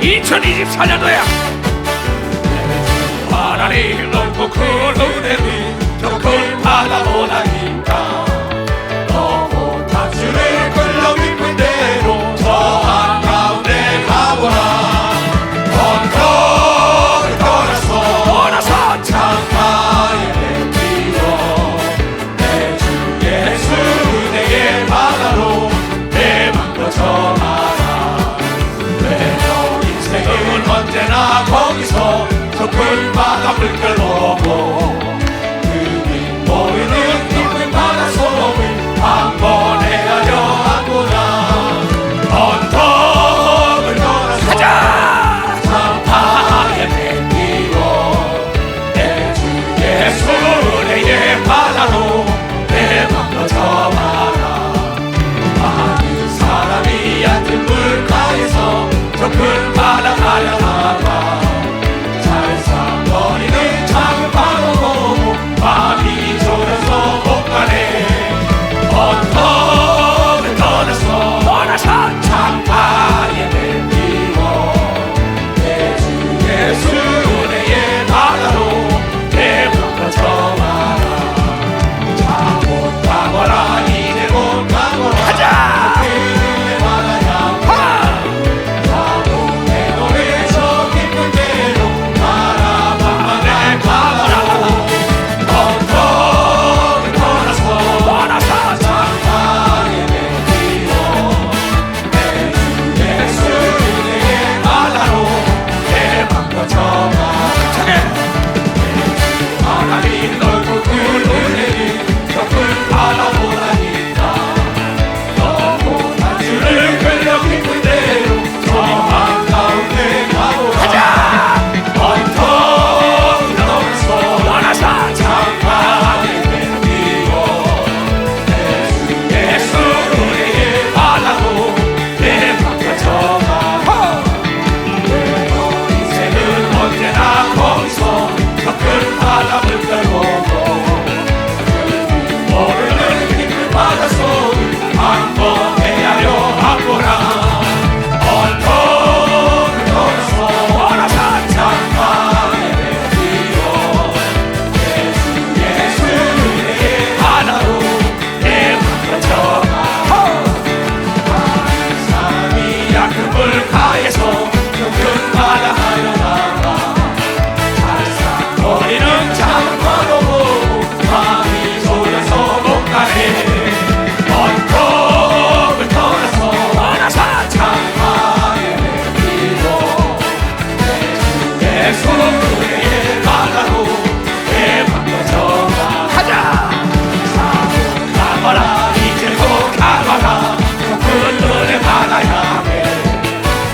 2024년도야 하나님 넓고 큰 은혜를 저 큰 바다보다 깊다 너무 탑주를 끌려 깊은 대로 저 한가운데 가보라 언덕을 떠나서 창파에 뱉기워 내 주 예수 은혜의 바다로 내 맘도 전하라 내 인생은 언제나 거기서 저 큰 바다 물결 보고 그게 모르는 깊은 바다 소음을 한 번 헤아려 하구나 언덕을 떠나서 가자 창파에 뱉기워 내 주 예수 은혜의 바다로 내 맘도 전하라 많은 사람이 얕은 물가에서 저 큰 바다 가려다가 잘사거리는 작은 바다 보고 마음이 졸여서 못 가네 언덕을 떠나서 창파에 뱉기워 내 주 예수 은혜의 바다로 내 맘도 전하라 자 못 가거라 이제 못 가거라 가자 그의 바다야 자고 내 노래 저 깊은 데로 바라봐 내 가거라 언덕을 떠나서 창파에 뱉기워 내 주 예수 은혜의 바다로 내 맘도 전하라 하나님 넓고 큰 은혜를 저 큰 바다보다 깊다 너무 단주를 끌려 깊은 대로 저 한가운데 가보라 언덕을 떠나서 창파에 뱉기워 내 주 예수 은혜의 바다로 내 맘도 전하라 내 인생은 언제나 거기서 저 큰 바다 물결 보고 모르는 깊은 바다 속을 한번 헤아려 하거라 언덕을 떠나서 창파에 뱉기워 내 주 예수 은혜의 바다로 내 맘도 전하라 많은 사람이 얕은 물가에서 저 큰 바다 하려다가 잘사거리는 작은 바다 보고 마음이 졸여서 못 가네 언덕을 떠나서 창파에 뱉기워 내 주 예수 은혜의 바다로 내 맘도 전하라 가자 사고 가거라 이제 곧 가거라 저 큰 은혜 바다 향해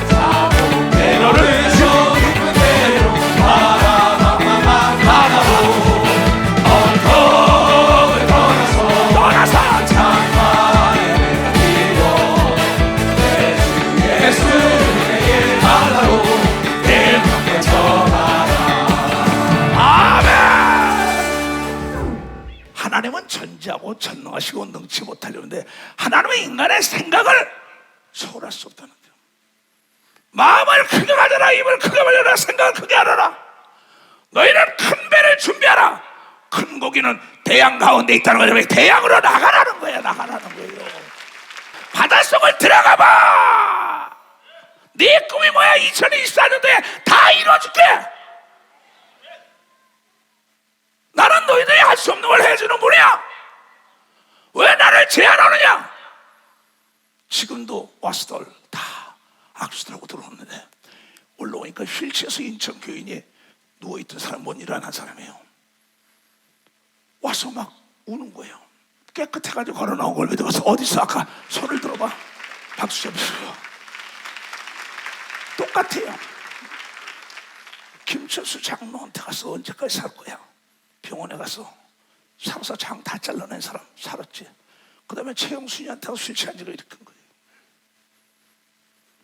사고 대로를 저 깊은 데로 바라봐만 가라고 언덕을 떠나서 창파에 뱉기워 내 주 예수 은혜의 바다로 내 맘도 전하라 아멘 하나님은 전지하고 전능하시고 능치 못하려는데 하나님은 인간의 생각을 초월할 수 없다는 거예요 마음을 크게 가져라 입을 크게 벌려라 생각을 크게 하라 너희는 큰 배를 준비하라 큰 고기는 대양 가운데 있다는 거죠 대양으로 나가라는 거야 나가라는 거예요 바닷속을 들어가봐 네 꿈이 뭐야 2024년도에 다 이루어줄게 나는 너희들이 할 수 없는 걸 해주는 분이야 왜 나를 제한하느냐 지금도 와서들 다 악수들하고 들어오는데 올라오니까 휠체어에서 인천 교인이 누워있던 사람 못 일어난 사람이에요 와서 막 우는 거예요 깨끗해가지고 걸어 나온 걸 믿어서 어디서 아까 손을 들어봐 박수 좀 주세요 똑같아요 김철수 장로한테 가서 언제까지 살 거야 병원에 가서 살아서 장 다 잘라낸 사람 살았지 그 다음에 최영순이한테 가서 술 취한지로 일으킨 거예요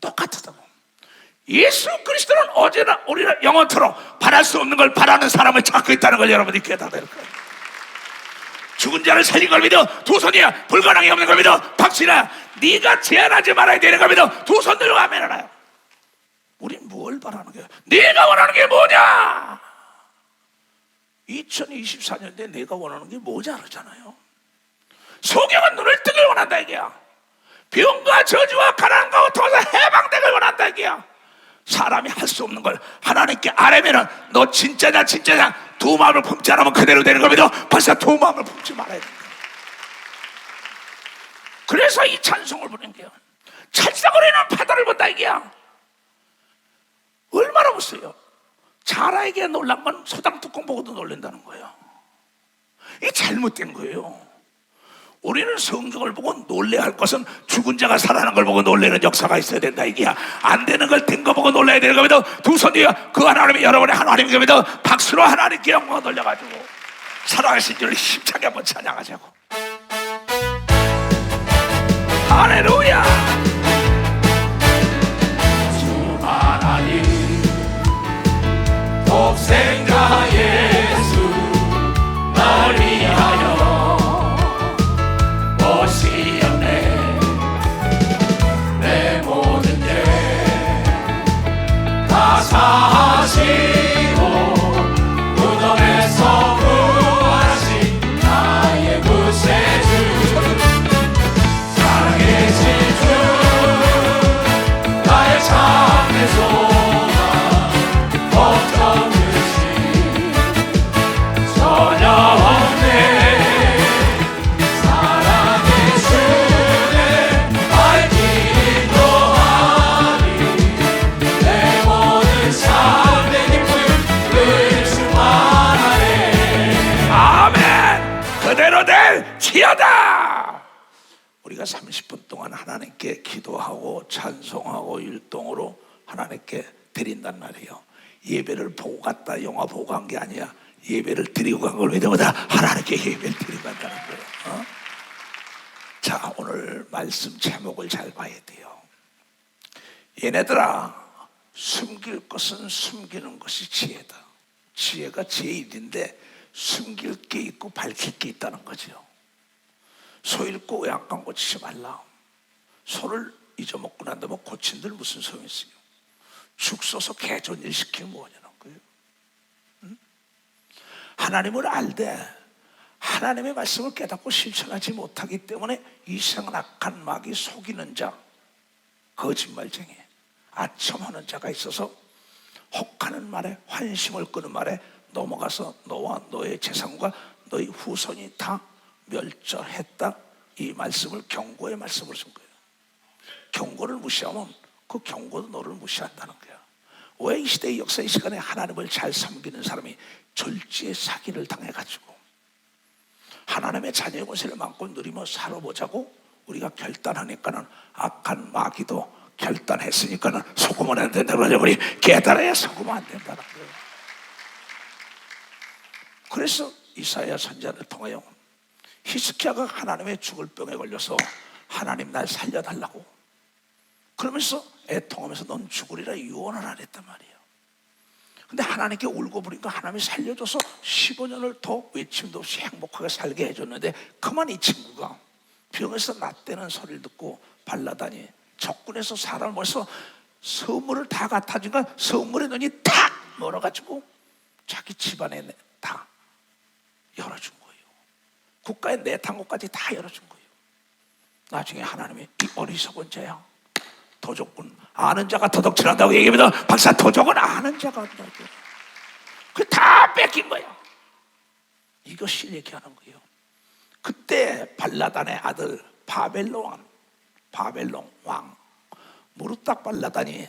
똑같다고 예수 그리스도는 어제나 우리나 영원토록 바랄 수 없는 걸 바라는 사람을 찾고 있다는 걸 여러분이 깨닫아야 될 거예요 죽은 자를 살린 걸 믿어 두 손이야 불가능이 없는 걸 믿어 박신아 네가 제한하지 말아야 되는 걸 믿어 두 손 들고 아멘 하나요 우린 뭘 바라는 거야? 네가 원하는 게 뭐냐? 2024년대 내가 원하는 게 뭐냐 그러잖아요. 성경은 눈을 뜨길 원한다 이게야. 병과 저주와 가난과 고통에서 해방되길 원한다 이게야. 사람이 할 수 없는 걸 하나님께 아뢰면은 너 진짜냐 진짜냐 두 마음을 품지 않으면 그대로 되는 겁니다. 벌써 두 마음을 품지 말아야 된다. 그래서 이 찬송을 부르는 거예요. 찰싹거리는 바다를 본다 이게야. 얼마나 무서워요. 자라에게 놀란 건 소당 뚜껑 보고도 놀란다는 거예요. 이게 잘못된 거예요. 우리는 성경을 보고 놀래야 할 것은 죽은 자가 살아난 걸 보고 놀래는 역사가 있어야 된다 이게야. 안 되는 걸 된 거 보고 놀라야 되는 겁니다. 두 손 뒤에 그 하나님이 여러분의 하나님입니다. 박수로 하나님께 영광을 돌려가지고 살아가신 주를 힘차게 한번 찬양하자고. 할렐루야. 주 하나님 독생자 예수 날 위하여 오시었네. 내 모든 죄 다 사하시고 무덤에서 부활하신 나의 구세주 살아계신 주 나의 참된 소망 걱정 전혀 없네. 사랑의 주내 밝힌 동안이 내 모든 삶의 기쁨 늘수만하네. 아멘. 그대로 될지어다. 우리가 30분 동안 하나님께 기도하고 찬송하고 율동으로 하나님께 드린단 말이에요. 예배를 보고 갔다 영화 보고 간 게 아니야. 예배를 드리고 간 걸 믿어보다 하나님께 예배를 드리고 간다는 거예요. 자, 오늘 말씀 제목을 잘 봐야 돼요. 얘네들아, 숨길 것은 숨기는 것이 지혜다. 지혜가 제1인데 숨길 게 있고 밝힐 게 있다는 거죠. 소 잃고 외양간 고치지 말라. 소를 잊어먹고 난 다음에 고친들 무슨 소용이 있어요? 죽 써서 개존일 시키면 뭐냐는 거예요. 하나님을 알되 하나님의 말씀을 깨닫고 실천하지 못하기 때문에 이 세상 악한 마귀 속이는 자, 거짓말쟁이, 아첨하는 자가 있어서 혹하는 말에, 환심을 끄는 말에 넘어가서 너와 너의 재산과 너의 후손이 다 멸절했다. 이 말씀을 경고의 말씀으로 쓴 거예요. 경고를 무시하면 그 경고도 너를 무시한다는 거야. 왜 이 시대의 역사의 시간에 하나님을 잘 섬기는 사람이 절지의 사기를 당해가지고 하나님의 자녀의 권세를 마음껏 누리며 살아보자고 우리가 결단하니까는 악한 마귀도 결단했으니까는 속으면 안 된다고 그러죠. 우리 깨달아야 속으면 안 된다는 거예요. 그래서 이사야 선지자를 통하여 히스기야가 하나님의 죽을 병에 걸려서 하나님 날 살려달라고 그러면서 애통하면서 넌 죽으리라 유언을 안 했단 말이에요. 근데 하나님께 울고 부리니까 하나님이 살려줘서 15년을 더 외침도 없이 행복하게 살게 해줬는데 그만 이 친구가 병에서 낫대는 소리를 듣고 발라다니 적군에서 사람을 벌써 선물을 다 갖다주니까 선물의 눈이 탁 멀어가지고 자기 집안에 다 열어준 거예요. 국가의 내탕고까지 다 열어준 거예요. 나중에 하나님이 이 어리석은 자야, 도적군 아는 자가 도둑질한다고 얘기하면 박사 도적은 아는 자가 한다고 그 다 뺏긴 거야. 이것을 얘기하는 거예요. 그때 발라단의 아들 바벨론 왕 무르딱 발라단이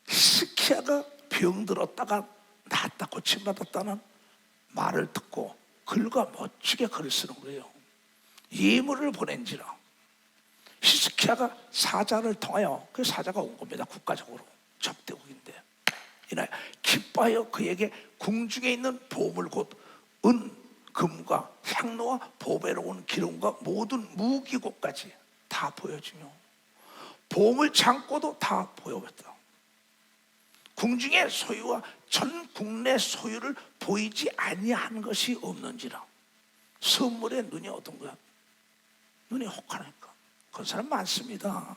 히스기야가 병들었다가 낫다 고침받았다는 말을 듣고 글과 멋지게 글을 쓰는 거예요. 예물을 보낸지라 히스기야가 사자를 통하여 그 사자가 온 겁니다. 국가적으로 접대국인데 이날 기뻐하여 그에게 궁중에 있는 보물 곧 은, 금과 향로와 보배로운 기름과 모든 무기고까지 다 보여주며 보물 창고도 다 보여줬다. 궁중의 소유와 전 국내 소유를 보이지 아니한 것이 없는지라. 선물에 눈이 어떤가? 눈이 혹하니까. 그런 사람 많습니다.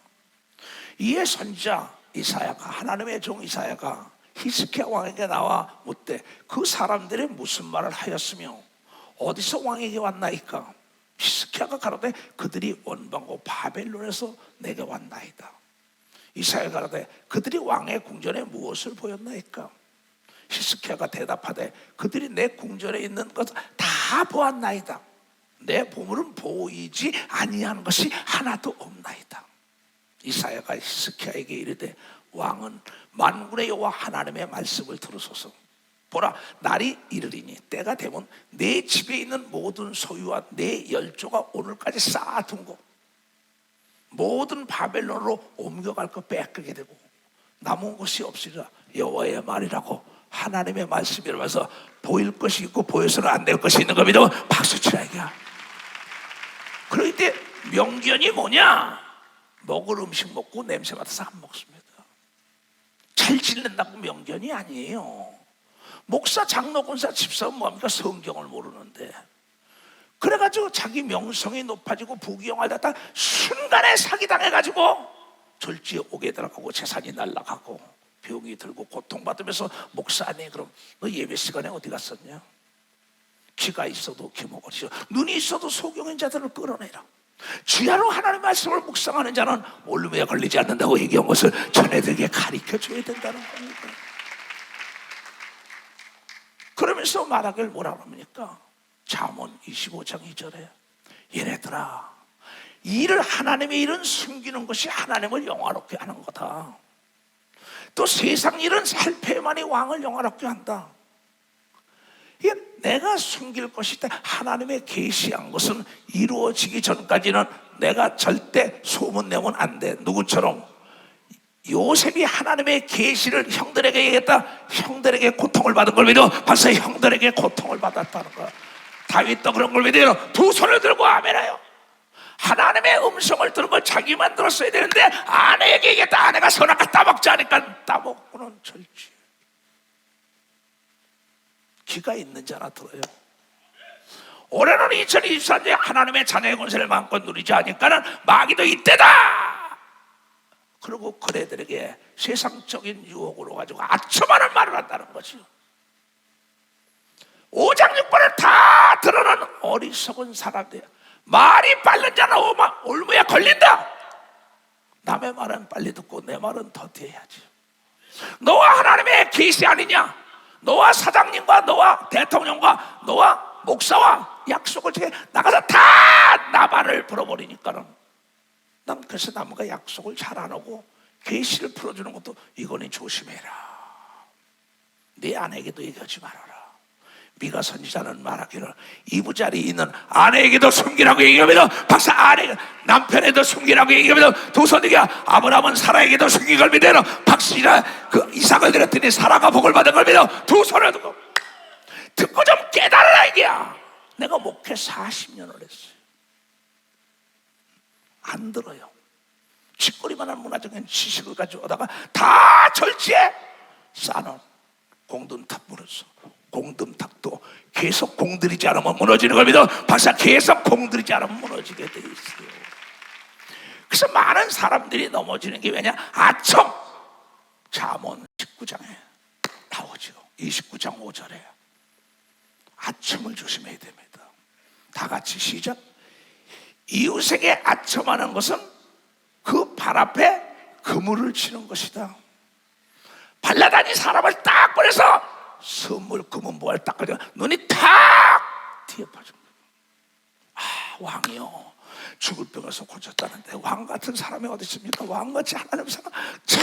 이에 선지자 이사야가, 하나님의 종 이사야가 히스기야 왕에게 나와 묻되 그 사람들이 무슨 말을 하였으며 어디서 왕에게 왔나이까? 히스기야가 가로되 그들이 원방고 바벨론에서 내게 왔나이다. 이사야가 가로되 그들이 왕의 궁전에 무엇을 보였나이까? 히스기야가 대답하되 그들이 내 궁전에 있는 것을 다 보았나이다. 내 보물은 보이지 아니한 것이 하나도 없나이다. 이사야가 히스기야에게 이르되 왕은 만군의 여호와 하나님의 말씀을 들으소서. 보라, 날이 이르리니 때가 되면 내 집에 있는 모든 소유와 내 열조가 오늘까지 쌓아둔 것 모든 바벨론으로 옮겨갈 것 뺏기게 되고 남은 것이 없으리라. 여호와의 말이라고 하나님의 말씀이라면서 보일 것이 있고 보여서는 안 될 것이 있는 거 믿어 박수치라 이거야. 그럴 때 명견이 뭐냐? 먹을 음식 먹고 냄새 맡아서 안 먹습니다. 잘 지낸다고 명견이 아니에요. 목사, 장로, 권사, 집사는 뭐합니까? 성경을 모르는데. 그래가지고 자기 명성이 높아지고 부귀영화되다 순간에 사기당해가지고 절지에 오게 들어가고 재산이 날아가고 병이 들고 고통받으면서 목사님 그럼 너 예배 시간에 어디 갔었냐? 귀가 있어도 귀머거리죠. 눈이 있어도 소경인 자들을 끌어내라. 주야로 하나님의 말씀을 묵상하는 자는 올무에 걸리지 않는다고 얘기한 것을 자네들에게 가르쳐줘야 된다는 겁니다. 그러면서 말하길 뭐라고 합니까? 잠언 25장 2절에 얘네들아, 일을 하나님의 일은 숨기는 것이 하나님을 영화롭게 하는 거다. 또 세상 일은 살패만이 왕을 영화롭게 한다. 이게 내가 숨길 것이다. 하나님의 계시한 것은 이루어지기 전까지는 내가 절대 소문내면 안 돼. 누구처럼 요셉이 하나님의 계시를 형들에게 얘기했다. 형들에게 고통을 받은 걸 믿어. 벌써 형들에게 고통을 받았다는 거야. 다윗도 그런 걸 믿어요. 두 손을 들고 아멘해요. 하나님의 음성을 들은 걸 자기만 들었어야 되는데 아내에게 얘기했다. 아내가 선악과 따먹자 하니까 따먹고는 절지. 귀가 있는 자나 들어요. 올해는 2024년에 하나님의 자녀의 권세를 마음껏 누리지 않으니까는 마귀도 이때다. 그리고 그대들에게 세상적인 유혹으로 가지고 아첨하는 말을 한다는 것이요. 오장육부를 다 드러난 어리석은 사람들. 말이 빠른 자는 올무에 걸린다. 남의 말은 빨리 듣고 내 말은 더 뒤해야지. 너와 하나님의 계시 아니냐? 너와 사장님과 너와 대통령과 너와 목사와 약속을 지켜 나가서 다 나발을 불어버리니까는 난 그래서 남과 약속을 잘 안 하고 계시를 풀어주는 것도 이거는 조심해라. 네 아내에게도 얘기하지 말아라. 미가 선지자는 말하기를 이부자리에 있는 아내에게도 숨기라고 얘기하면서 박사 아내 남편에도 숨기라고 얘기하면서 두 손에게 아브라함은 사라에게도 숨긴 걸 믿어요. 박씨가 그 이삭을 드렸더니 사라가 복을 받은 걸 믿어. 두 손을 듣고 좀 깨달으라 이게야. 내가 목회 40년을 했어요. 안 들어요. 짓거리만한 문화적인 지식을 가지고 오다가 다 절지에 쌓아놓은 공든탑 무너져. 공든탑도 계속 공들이지 않으면 무너지는 걸 믿어. 박사 계속 공들이지 않으면 무너지게 돼 있어요. 그래서 많은 사람들이 넘어지는 게 왜냐? 아첨. 잠언 19장에 나오죠. 29장 5절에 아첨을 조심해야 됩니다. 다 같이 시작. 이웃에게 아첨하는 것은 그 발 앞에 그물을 치는 것이다. 발라다니 사람을 딱 보내서 선물 금은 보알 딱 가지고 눈이 탁 뒤에 빠져. 아, 왕이요 죽을 병에서 고쳤다는데 왕 같은 사람이 어디 있습니까? 왕같이 하나님 사람 참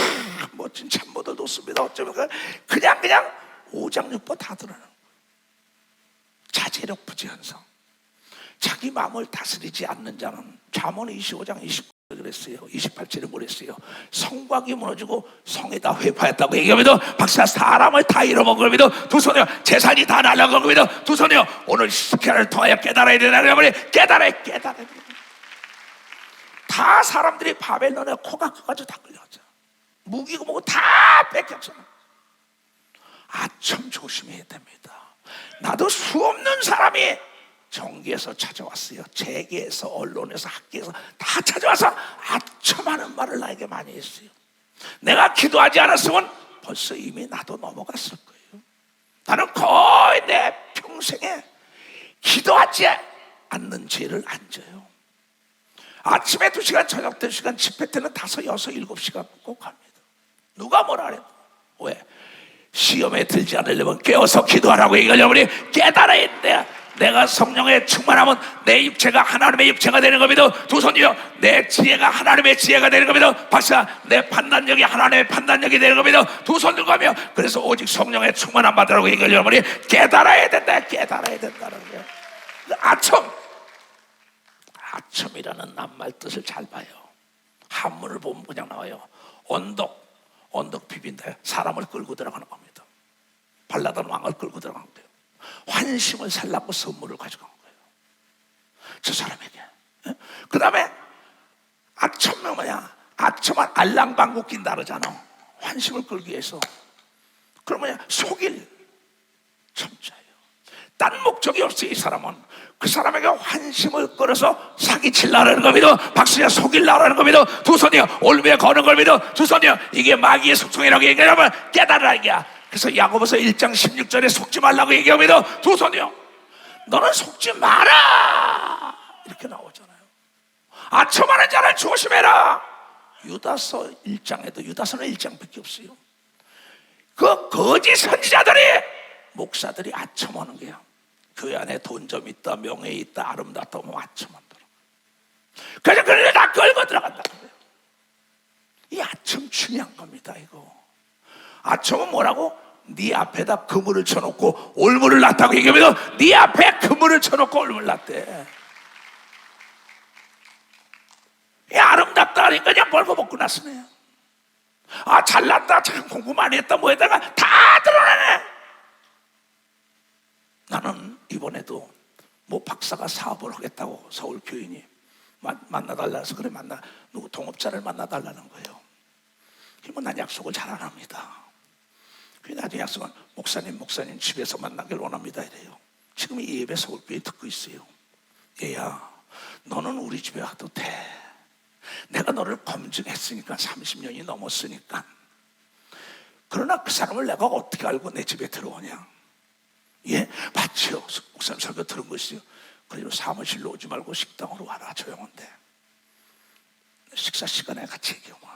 멋진 참모들도 없습니다. 어쩌면 그냥 오장육부 다 드러나는 자제력 부재 현상. 자기 마음을 다스리지 않는 자는 잠언 25장 29절 그랬어요. 28절에 그랬어요. 성곽이 무너지고 성이 다 회파했다고 얘기하면서 박사 사람을 다 잃어먹은 걸 믿어. 두 손에 재산이 다 날아간 걸 믿어. 두 손에 오늘 시켜를 통하여 깨달아야 되는 거니 깨달아야 다 사람들이 바벨론에 코가 커가지고 다 끌려갔잖아. 무기고 뭐고 다 뺏겼잖아. 아첨 조심해야 됩니다. 나도 수없는 사람이 정계에서 찾아왔어요. 재계에서 언론에서 학계에서 다 찾아와서 아첨하는 말을 나에게 많이 했어요. 내가 기도하지 않았으면 벌써 이미 나도 넘어갔을 거예요. 나는 거의 내 평생에 기도하지 않는 죄를 안 져요. 아침에 2시간, 저녁 2시간, 집회 때는 5, 6, 7시간 꼭 합니다. 누가 뭐라 그래도. 왜? 시험에 들지 않으려면 깨어서 기도하라고 얘기하려면 깨달아야 돼. 내가 성령에 충만하면 내 육체가 하나님의 육체가 되는 겁니다. 두 손이요. 내 지혜가 하나님의 지혜가 되는 겁니다. 박사, 내 판단력이 하나님의 판단력이 되는 겁니다. 두 손 들고 하며, 그래서 오직 성령에 충만한 받으라고 얘기하려면 깨달아야 된다. 깨달아야 된다는 거예요. 아첨이라는 낱말 뜻을 잘 봐요. 한문을 보면 그냥 나와요. 언덕 비빈데 사람을 끌고 들어가는 겁니다. 발라던 왕을 끌고 들어간 거예요. 환심을 살라고 선물을 가져간 거예요, 저 사람에게. 그 다음에 아첨은 뭐냐? 아첨은 알랑방구 낀다 그러잖아. 환심을 끌기 위해서. 그러면 속일 첨자예요. 딴 목적이 없어요. 이 사람은 그 사람에게 환심을 끌어서 사기치려는 겁니다. 박수야, 속이려는 겁니다. 두 손이요. 올무에 거는 겁니다. 두 손이요. 이게 마귀의 속성이라고 얘기하면 깨달으라 이게야. 그래서 야고보서 1장 16절에 속지 말라고 얘기합니다. 두 손이요. 너는 속지 마라 이렇게 나오잖아요. 아첨하는 자를 조심해라. 유다서 1장에도, 유다서는 1장밖에 없어요. 그 거짓 선지자들이, 목사들이 아첨하는 거야. 교회 안에 돈 좀 있다, 명예 있다, 아름답다 하면 아첨한다. 그래서 그걸 다 끌고 들어간다는 거예요. 이 아첨 중요한 겁니다. 이거 아첨은 뭐라고? 네 앞에다 그물을 쳐놓고 올무를 놨다고 얘기하면, 네 앞에 그물을 쳐놓고 올무를 놨대. 이 아름답다 하니까 그냥 벌거벗고 났으네. 아, 잘났다, 참 공부 많이 했다, 뭐 했다가 다 드러나네. 나는 이번에도 뭐 박사가 사업을 하겠다고 서울 교인이 만나달라 해서, 그래 누구 동업자를 만나달라는 거예요. 그러면 난 약속을 잘 안 합니다. 그래서 나중에 약속은 목사님 집에서 만나길 원합니다 이래요. 지금 이 예배 서울교회 듣고 있어요. 얘야, 너는 우리 집에 와도 돼. 내가 너를 검증했으니까, 30년이 넘었으니까. 그러나 그 사람을 내가 어떻게 알고 내 집에 들어오냐? 예, 맞죠. 목사님 설교 들은 것이요. 그리고 사무실로 오지 말고 식당으로 와라. 조용한데 식사 시간에 같이 얘기하고.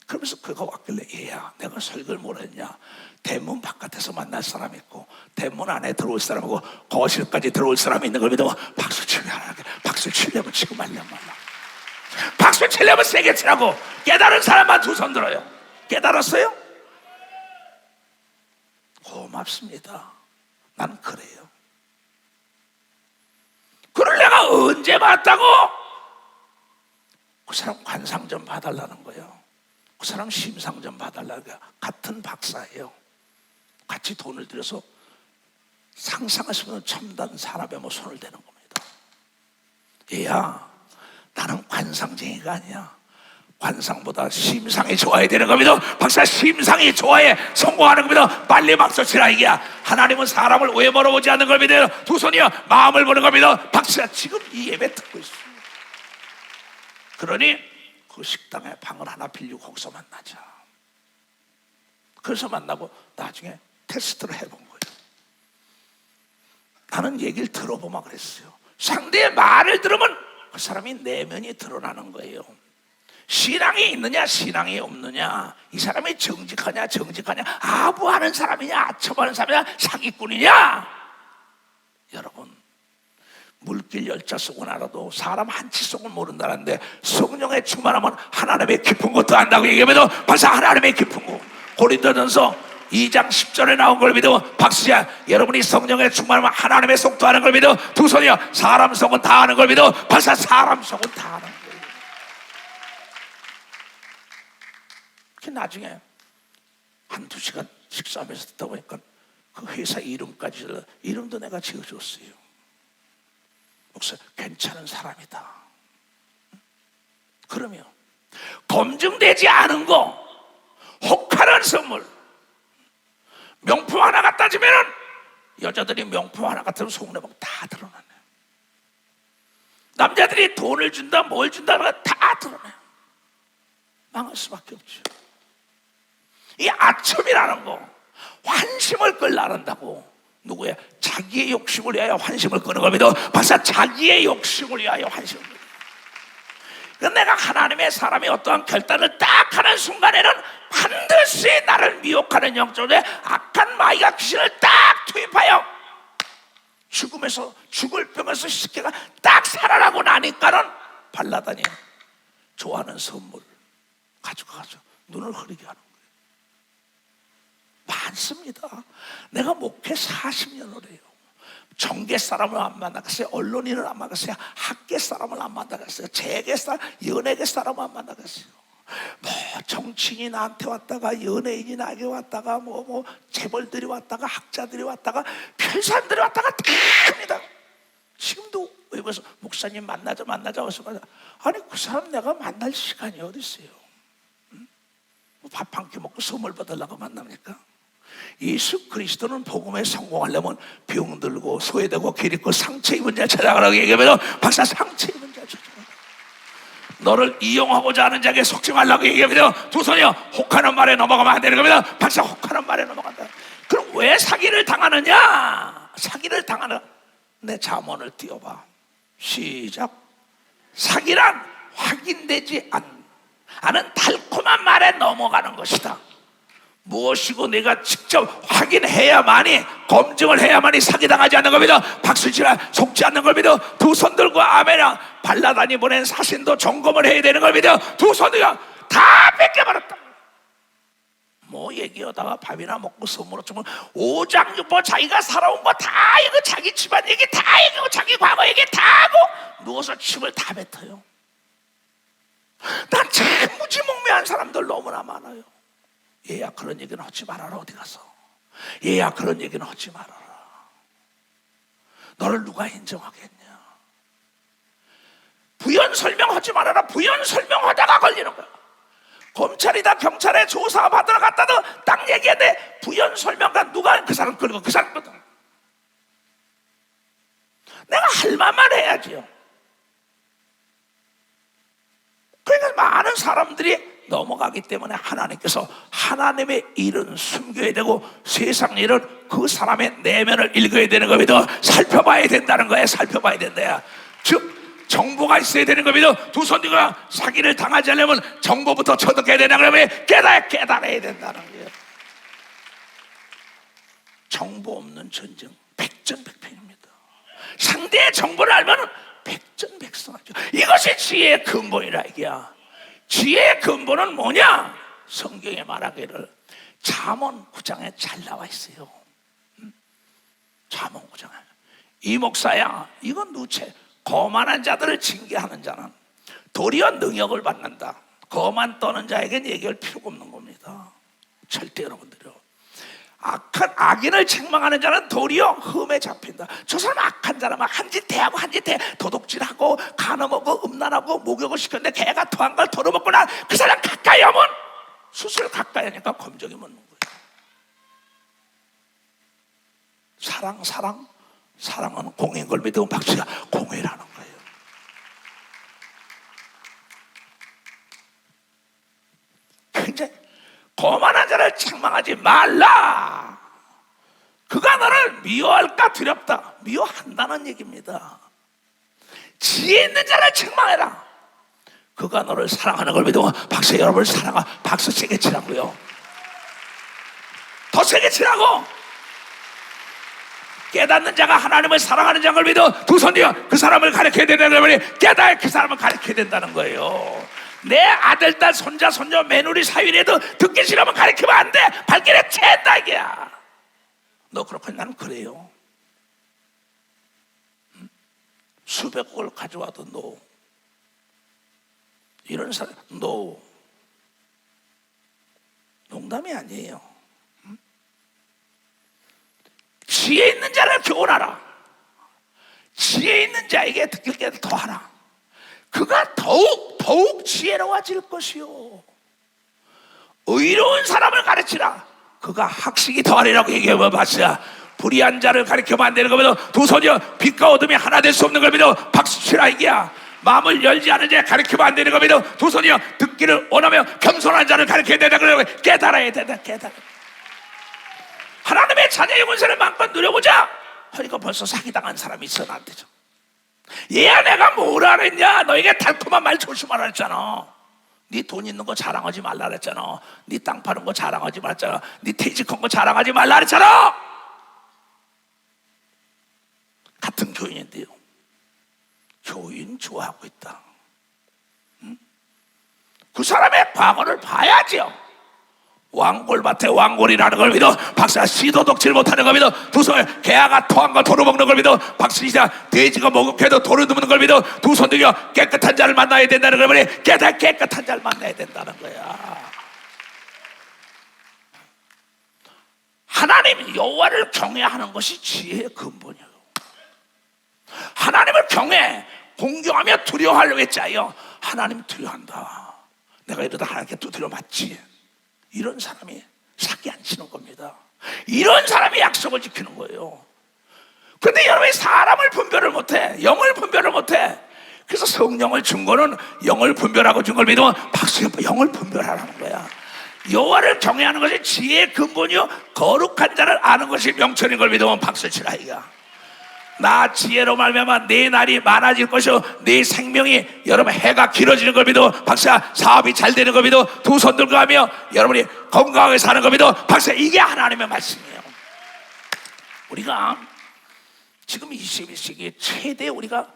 그러면서 그가 왔길래, 얘야, 내가 설교를 뭐라 했냐? 대문 바깥에서 만날 사람 있고 대문 안에 들어올 사람하고 거실까지 들어올 사람이 있는 걸 믿어. 박수 치면 안 하게. 박수 치려면 치고 말려 말라. 박수 치려면 세게 치라고. 깨달은 사람만 두 손 들어요. 깨달았어요? 고맙습니다. 난 그래요. 그걸 내가 언제 봤다고? 그 사람 관상 좀 봐달라는 거예요. 그 사람 심상 좀 봐달라는 거예요. 같은 박사예요. 같이 돈을 들여서 상상할 수 없는 첨단 산업에 뭐 손을 대는 겁니다. 얘야, 나는 관상쟁이가 아니야. 관상보다 심상이 좋아야 되는 겁니다. 박사, 심상이 좋아야 성공하는 겁니다. 빨리 박수 치라 이게야. 하나님은 사람을 외모로 보지 않는 걸 믿어요. 두 손이요, 마음을 보는 겁니다. 박수야, 지금 이 예배 듣고 있어요. 그러니 그 식당에 방을 하나 빌리고 거기서 만나자. 그래서 만나고 나중에 테스트를 해본 거예요. 나는 얘기를 들어보면 그랬어요. 상대의 말을 들으면 그 사람이 내면이 드러나는 거예요. 신앙이 있느냐 신앙이 없느냐, 이 사람이 정직하냐 아부하는 사람이냐 아첨하는 사람이냐 사기꾼이냐. 여러분, 물길 열차 속은 알아도 사람 한치 속은 모른다는데, 성령에 충만하면 하나님의 깊은 것도 안다고 얘기하면 벌써 하나님의 깊은 거. 고린도전서 2장 10절에 나온 걸 믿어. 박수야, 여러분이 성령에 충만하면 하나님의 속도 아는 걸 믿어. 두 손이요, 사람 속은 다 아는 걸 믿어. 벌써 사람 속은 다 아는 거예요. 나중에 한두 시간 식사하면서 듣다 보니까 그 회사 이름까지, 이름도 내가 지어줬어요. 목사, 괜찮은 사람이다. 그러면 검증되지 않은 거, 혹하는 선물, 명품 하나 갖다 주면은, 여자들이 명품 하나 갖다 주면 속내 보면 다 드러나네. 남자들이 돈을 준다 뭘 준다 다 드러나요. 망할 수밖에 없죠. 이 아첨이라는 거, 환심을 끌라는다고. 누구야? 자기의 욕심을 위하여 환심을 끄는 겁니다. 박사, 자기의 욕심을 위하여 환심을 끄는 거예요. 그러니까 내가 하나님의 사람이 어떠한 결단을 딱 하는 순간에는 반드시 나를 미혹하는 영적으로 악한 마귀가 귀신을 딱 투입하여 죽음에서, 죽을 병에서 십계가 딱 살아나고 나니까는 발라다니 좋아하는 선물 가져가서 눈을 흐리게 하는 거예요. 많습니다. 내가 목회 40년을 해요. 정계 사람을 안 만나갔어요. 언론인을 안 만나갔어요. 학계 사람을 안 만나갔어요. 재계 사람, 연예계 사람을 안 만나갔어요. 뭐 정치인이 나한테 왔다가, 연예인이 나에게 왔다가, 뭐 재벌들이 왔다가, 학자들이 왔다가, 별사람들이 왔다가 다 합니다. 지금도 외부에서 목사님 만나자 해서 아니 그 사람 내가 만날 시간이 어디 있어요? 응? 밥 한 끼 먹고 선물 받으려고 만납니까? 예수 그리스도는 복음에 성공하려면 병들고 소외되고 길 잃고 상처 입은 자 찾아가라고 얘기하면 박사, 상처 입은 자 찾아가라. 너를 이용하고자 하는 자에게 속지 말라고 얘기하면 두 손이요, 혹하는 말에 넘어가면 안 되는 겁니다. 박사, 혹하는 말에 넘어간다. 그럼 왜 사기를 당하느냐? 사기를 당하는, 내 잠언을 띄워봐. 시작. 사기란 확인되지 않은 달콤한 말에 넘어가는 것이다. 무엇이고 내가 직접 확인해야만이, 검증을 해야만이 사기당하지 않는 겁니다. 박수치라 속지 않는 겁니다. 두 손 들고 아멘이랑 발라다니 보낸 사신도 점검을 해야 되는 겁니다. 두 손이가 다 뺏겨버렸다. 뭐 얘기하다가 밥이나 먹고 선물을 주면 오장육부 자기가 살아온 거 다 이거, 자기 집안 얘기 다 얘기하고 자기 과거 얘기 다 하고 누워서 침을 다 뱉어요. 난 참 무지몽매한 사람들 너무나 많아요. 얘야 그런 얘기는 하지 말아라. 어디 가서 얘야 그런 얘기는 하지 말아라. 너를 누가 인정하겠냐. 부연 설명하지 말아라. 부연 설명하다가 걸리는 거야. 검찰이다 경찰에 조사 받으러 갔다도 딱 얘기했는데 부연 설명관 누가 그 사람 끌고 그 사람 끌고. 내가 할 말만 해야지요. 그러니까 많은 사람들이 넘어가기 때문에 하나님께서 하나님의 일은 숨겨야 되고 세상 일은 그 사람의 내면을 읽어야 되는 겁니다. 살펴봐야 된다는 거예요. 살펴봐야 된다. 즉 정보가 있어야 되는 겁니다. 두 손님과 사기를 당하지 않으려면 정보부터 처득해야 되는 거예요. 깨달아야 된다는 거예요. 정보 없는 전쟁 백전백패입니다. 상대의 정보를 알면 백전백승하죠. 이것이 지혜의 근본이라 이게야. 지혜의 근본은 뭐냐? 성경에 말하기를 잠언 9장에 잘 나와 있어요. 잠언 9장에 이 목사야, 이건 누체 거만한 자들을 징계하는 자는 도리어 능력을 받는다. 거만 떠는 자에겐 얘기할 필요가 없는 겁니다. 절대 여러분들요. 악인을 책망하는 자는 도리어 흠에 잡힌다. 저 사람 악한 자라 막 한짓 대하고 한짓 대 도둑질하고 간음하고 음란하고 목욕을 시켰는데 개가 토한 걸 털어먹고 나 그 사람 가까이 하면 수술 가까이 하니까 검정이 묻는 거예요. 사랑은 공인 걸 믿으면 박수가 공회라는 거예요. 굉장히 거만한 자를 책망하지 말라. 그가 너를 미워할까 두렵다. 미워한다는 얘기입니다. 지혜 있는 자를 책망해라. 그가 너를 사랑하는 걸 믿으면 박수, 여러분을 박수 세게 치라고요. 더 세게 치라고. 깨닫는 자가 하나님을 사랑하는 자를 믿어 두 손 뒤에 그 사람을 가르쳐야 된다는 거예요. 깨달아 그 사람을 가르쳐야 된다는 거예요. 내 아들, 딸, 손자, 손녀, 며느리, 사위라도 듣기 싫으면 가르치면 안 돼. 발길에 챈다 이게야. 너 그렇군. 나는 그래요. 수백억을 가져와도 너 이런 사람 너 농담이 아니에요. 지혜 있는 자를 교훈하라. 지혜 있는 자에게 듣길 게 더하라. 그가 더욱 지혜로워질 것이요. 의로운 사람을 가르치라. 그가 학식이 더하리라고 얘기해봐. 봤어요. 불의한 자를 가르치면 안 되는 겁니다. 두 손이여 빛과 어둠이 하나 될 수 없는 걸 믿어 박수 치라 이게야. 마음을 열지 않은 자 가르치면 안 되는 겁니다. 두 손이여 듣기를 원하며 겸손한 자를 가르쳐야 된다. 그러고 깨달아야 된다. 깨달아. 하나님의 자녀의 권세를 마음껏 누려보자. 그러니까 벌써 사기당한 사람이 있어 나한테죠. 얘야 내가 뭐라 그랬냐. 너에게 달콤한 말 조심하라 했잖아. 네 돈 있는 거 자랑하지 말라 그랬잖아. 네 땅 파는 거 자랑하지 말랬잖아. 네 퇴직한 거 자랑하지 말라 그랬잖아. 같은 교인인데요, 교인 좋아하고 있다. 응? 그 사람의 과거를 봐야죠. 왕골밭에 왕골이라는 걸 믿어 박사 씨도 독질 못하는 걸 믿어 두 손에 개아가 토한 거 도로 먹는 걸 믿어 박씨가 돼지가 목욕해도 도로 두는 걸 믿어 두 손 들여 깨끗한 자를 만나야 된다는 걸 믿어 깨끗한 자를 만나야 된다는 거야. 하나님 여호와를 경외하는 것이 지혜의 근본이에요. 하나님을 경외 공경하며 두려워할 외자여 하나님 두려워한다. 내가 이러다 하나님께 두드려 맞지. 이런 사람이 사기 안 치는 겁니다. 이런 사람이 약속을 지키는 거예요. 그런데 여러분이 사람을 분별을 못해. 영을 분별을 못해. 그래서 성령을 준 거는 영을 분별하고 준 걸 믿으면 박수 영을 분별하라는 거야. 여호와를 경외하는 것이 지혜의 근본이요 거룩한 자를 아는 것이 명철인 걸 믿으면 박수 치라 이거야. 나 지혜로 말미암아 내 날이 많아질 것이요 내 생명이 여러분 해가 길어지는 걸 믿어 박사 사업이 잘 되는 걸 믿어 두 손 들고 하며 여러분이 건강하게 사는 걸 믿어 박사 이게 하나님의 말씀이에요. 우리가 지금 21세기에 최대 우리가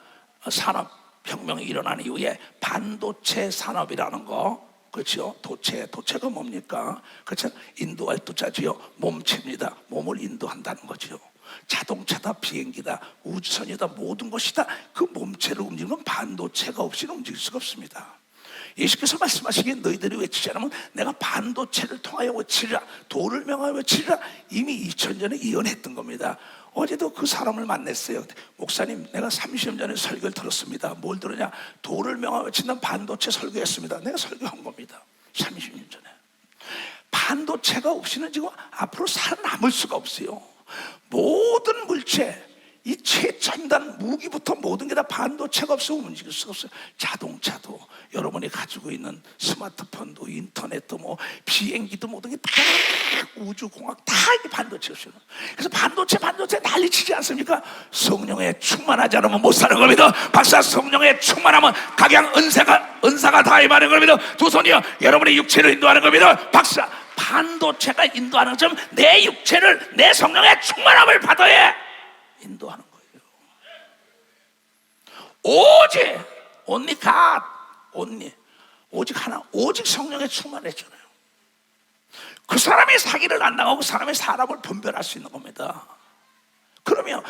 산업혁명이 일어나는 이후에 반도체 산업이라는 거 그렇죠? 도체가 뭡니까? 그렇죠? 인도할 도자지요 몸체입니다. 몸을 인도한다는 거죠. 자동차다, 비행기다, 우주선이다, 모든 것이다. 그 몸체를 움직이는 반도체가 없이는 움직일 수가 없습니다. 예수께서 말씀하시기에 너희들이 외치지 않으면 내가 반도체를 통하여 외치리라, 도를 명하여 외치리라 이미 2000년에 예언했던 겁니다. 어제도 그 사람을 만났어요. 목사님 내가 30년 전에 설교를 들었습니다. 뭘 들었냐? 도를 명하여 외치는 반도체 설교했습니다. 내가 설교한 겁니다. 30년 전에. 반도체가 없이는 지금 앞으로 살아남을 수가 없어요. 모든 물체, 이 최첨단 무기부터 모든 게 다 반도체가 없으면 움직일 수가 없어요. 자동차도 여러분이 가지고 있는 스마트폰도 인터넷도 뭐 비행기도 모든 게 다 우주공학 다 이게 반도체였어요. 그래서 반도체 난리치지 않습니까? 성령에 충만하지 않으면 못 사는 겁니다. 박사 성령에 충만하면 각양 은사가 다 임하는 겁니다. 두 손이요 여러분의 육체를 인도하는 겁니다. 박사 반도체가 인도하는 것처럼 내 육체를 내 성령의 충만함을 받아야 인도하는 거예요. 오직 only God, only 오직 하나, 오직 성령에 충만했잖아요. 그 사람이 사기를 안 당하고 그 사람이 사람을 분별할 수 있는 겁니다. 그러면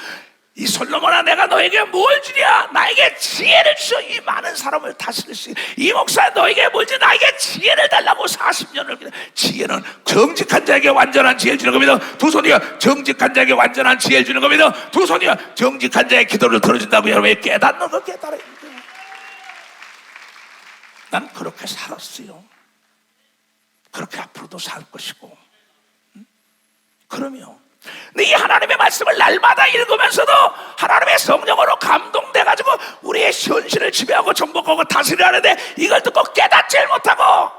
이 솔로몬아 내가 너에게 뭘 주랴? 나에게 지혜를 주셔. 이 많은 사람을 다스릴 수 있는 이 목사 너에게 뭘 주? 나에게 지혜를 달라고 40년을 기다려. 지혜는 정직한 자에게 완전한 지혜를 주는 겁니다. 두 손이여 정직한 자에게 완전한 지혜를 주는 겁니다. 두 손이여 정직한 자의 기도를 들어준다고 여러분이 깨닫는 거 깨달아야 돼요. 난 그렇게 살았어요. 그렇게 앞으로도 살 것이고. 그러면 근데 이 하나님의 말씀을 날마다 읽으면서도 하나님의 성령으로 감동돼가지고 우리의 현실을 지배하고 정복하고 다스리려 하는데 이걸 듣고 깨닫질 못하고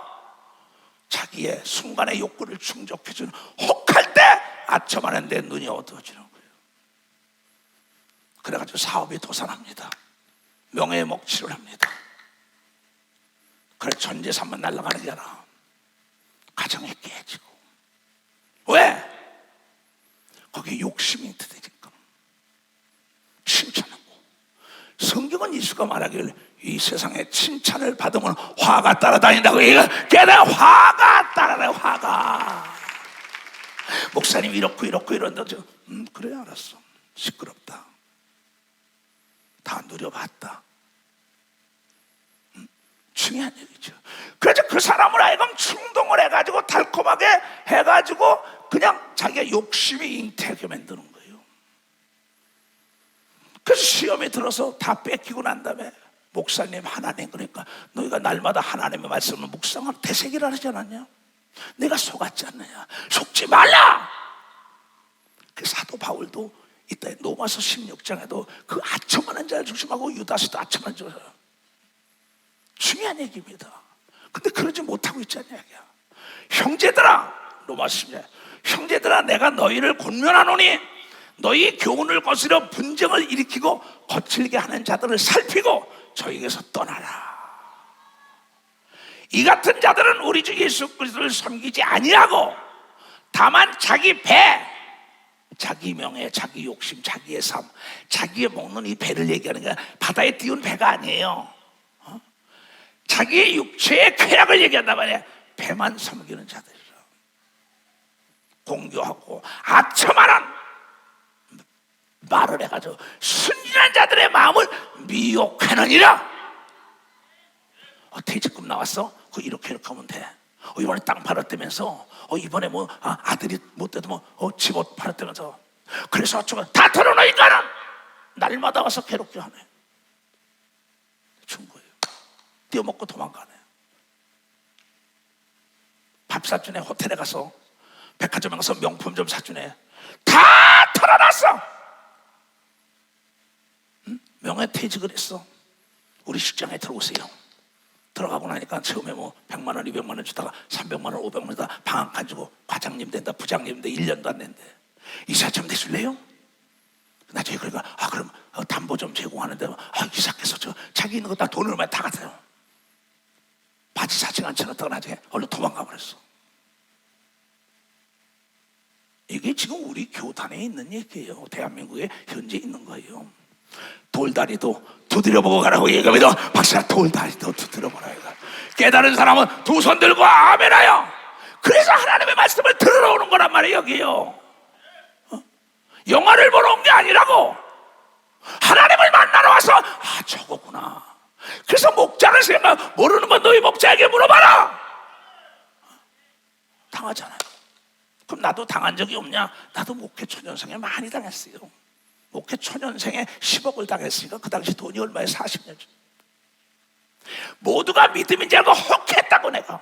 자기의 순간의 욕구를 충족해주는 혹할 때 아첨하는데 눈이 어두워지는 거예요. 그래가지고 사업이 도산합니다. 명예의 목치를 합니다. 그래 전 재산만 날아가는 게 아니라 가정이 깨지고. 왜? 거기에 욕심이 드니까 칭찬하고. 성경은 예수가 말하기를 이 세상에 칭찬을 받으면 화가 따라다닌다고. 얘가 깨달아 화가 따라다녀. 화가. 목사님 이렇고 이런다. 그래 알았어. 시끄럽다. 다 누려봤다. 중요한 얘기죠. 그래서 그 사람을 하여금 충동을 해가지고 달콤하게 해가지고 그냥 자기가 욕심이 잉태하게 만드는 거예요. 그래서 시험에 들어서 다 뺏기고 난 다음에 목사님 하나님 그러니까 너희가 날마다 하나님의 말씀을 묵상하고 되새기라 하지 않았냐? 내가 속았지 않느냐? 속지 말라! 그 사도 바울도 이때 로마서 16장에도 그 아첨하는 자를 중심하고 유다스도 아첨하는 자를 중요한 얘기입니다. 근데 그러지 못하고 있잖아요. 형제들아, 로마서 형제들아, 내가 너희를 권면하노니 너희 교훈을 거스려 분쟁을 일으키고 거칠게 하는 자들을 살피고 저에게서 떠나라. 이 같은 자들은 우리 주 예수 그리스도를 섬기지 아니하고 다만 자기 배, 자기 명예, 자기 욕심, 자기의 삶, 자기의 먹는 이 배를 얘기하는 거야. 바다에 띄운 배가 아니에요. 자기의 육체의 쾌락을 얘기한단 말이야. 배만 섬기는 자들이라. 공교하고 아첨하는 말을 해가지고 순진한 자들의 마음을 미혹하느니라. 퇴직금 나왔어? 그거 이렇게 하면 돼. 이번에 땅 팔았다면서, 이번에 뭐 아들이 못 돼도 뭐 집옷 팔았다면서. 그래서 어쩌고 다 털어놓으니까는 날마다 와서 괴롭게 하네. 준 거예요. 떼어먹고 도망가네. 밥 사주네. 호텔에 가서 백화점에 가서 명품 좀 사주네. 다 털어놨어. 명예퇴직을 했어. 우리 식장에 들어오세요. 들어가고 나니까 처음에 뭐 100만 원, 200만 원 주다가 300만 원, 500만 원 주다가 방 안 가지고 과장님 된다, 부장님 된다, 1년도 안 된대. 이사 좀 내줄래요? 나중에 그러니까 그럼 담보 좀 제공하는데 이사께서 자기 있는 거 다 돈을 얼마 다 갖어요. 바지 사진 안 쳐놨다가 나중에 얼른 도망가 버렸어. 이게 지금 우리 교단에 있는 얘기예요. 대한민국에 현재 있는 거예요. 돌다리도 두드려보고 가라고 얘기하면 박사 돌다리도 두드려보라. 깨달은 사람은 두 손 들고 아멘하여. 그래서 하나님의 말씀을 들으러 오는 거란 말이에요. 여기요. 영화를 보러 온 게 아니라고. 하나님을 만나러 와서 저거구나. 그래서 목자를 생각 모르는 건 너희 목자에게 물어봐라. 당하잖아요. 그럼 나도 당한 적이 없냐? 나도 목회 초년생에 많이 당했어요. 목회 초년생에 10억을 당했으니까 그 당시 돈이 얼마에 40년 전. 모두가 믿음인 줄 알고 혹했다고. 내가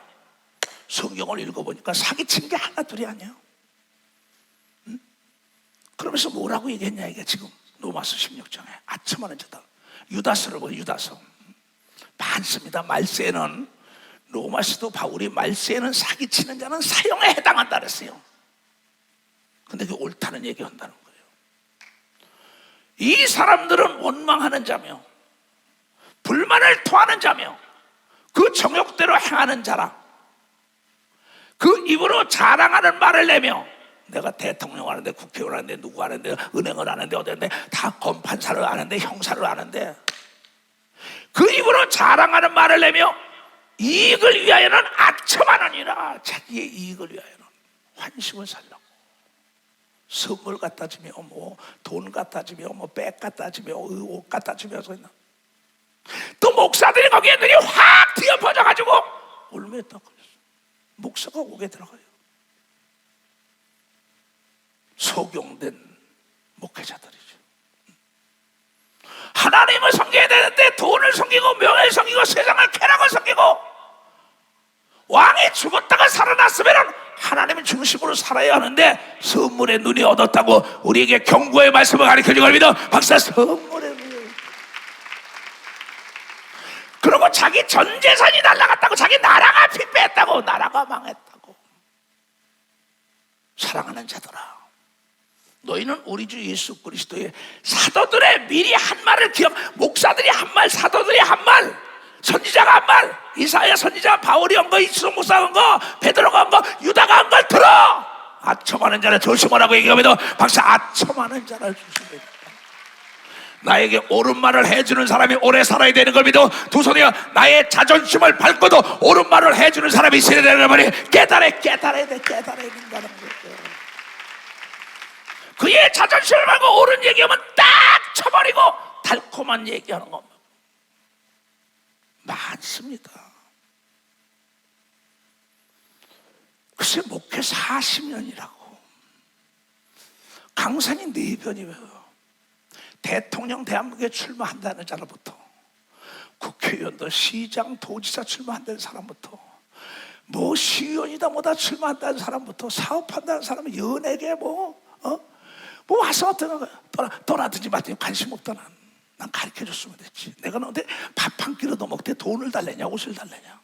성경을 읽어보니까 사기친 게 하나 둘이 아니야. 그러면서 뭐라고 얘기했냐 이게 지금 로마서 16장에 아첨하는 자다. 유다서를 보여. 유다서 많습니다. 말세는 로마서도 바울이 말세는 사기치는 자는 사형에 해당한다 그랬어요. 근데 그게 옳다는 얘기한다는 거예요. 이 사람들은 원망하는 자며 불만을 토하는 자며 그 정욕대로 행하는 자라. 그 입으로 자랑하는 말을 내며 내가 대통령 하는데 국회의원 하는데 누구 하는데 은행을 하는데 어디 하는데 다 검판사를 하는데 형사를 하는데 그 입으로 자랑하는 말을 내며 이익을 위하여는 아첨하느니라. 자기의 이익을 위하여는 환심을 살라고 선물 갖다 주며 뭐 돈 갖다 주며 뭐 백 갖다 주며 옷 갖다 주며 또 목사들이 거기에 눈이 확 뒤엎어져가지고 울면했다고 그랬어. 목사가 옥에 들어가요. 소경된 목회자들이죠. 하나님을 섬겨야 되는데 돈을 섬기고 명예를 섬기고 세상을 쾌락을 섬기고 왕이 죽었다가 살아났으면 하나님의 중심으로 살아야 하는데 선물의 눈이 얻었다고 우리에게 경고의 말씀을 가르쳐준 걸 믿어. 박사 선물의 눈이. 그리고 자기 전 재산이 날아갔다고 자기 나라가 핏배했다고 나라가 망했다고. 사랑하는 자들아, 너희는 우리 주 예수 그리스도의 사도들의 미리 한 말을 목사들이 한 말, 사도들이 한 말, 선지자가 한 말, 이사야 선지자, 바울이 한 거, 이수동 목사가 한 거, 베드로가 한 거, 유다가 한 걸 들어. 아첨하는 자를 조심하라고 얘기하면 박사 아첨하는 자를 조심해. 나에게 옳은 말을 해주는 사람이 오래 살아야 되는 걸 믿어. 두 손이여 나의 자존심을 밟고도 옳은 말을 해주는 사람이 있어야 되는 말이 깨달아야 된다는 거죠. 그의 자존심을 밟고 옳은 얘기하면 딱 쳐버리고 달콤한 얘기하는 겁니다. 많습니다. 글쎄 목회 40년이라고 강산이 4번이에요. 대통령 대한민국에 출마한다는 사람부터 국회의원도 시장 도지사 출마한다는 사람부터 뭐 시의원이다 뭐다 출마한다는 사람부터 사업한다는 사람은 연예계 뭐 와서 어떤 떠나든지 말든지 관심 없다. 난 난 가르쳐줬으면 됐지. 내가 너한테 밥 한 끼라도 먹되 돈을 달래냐 옷을 달래냐.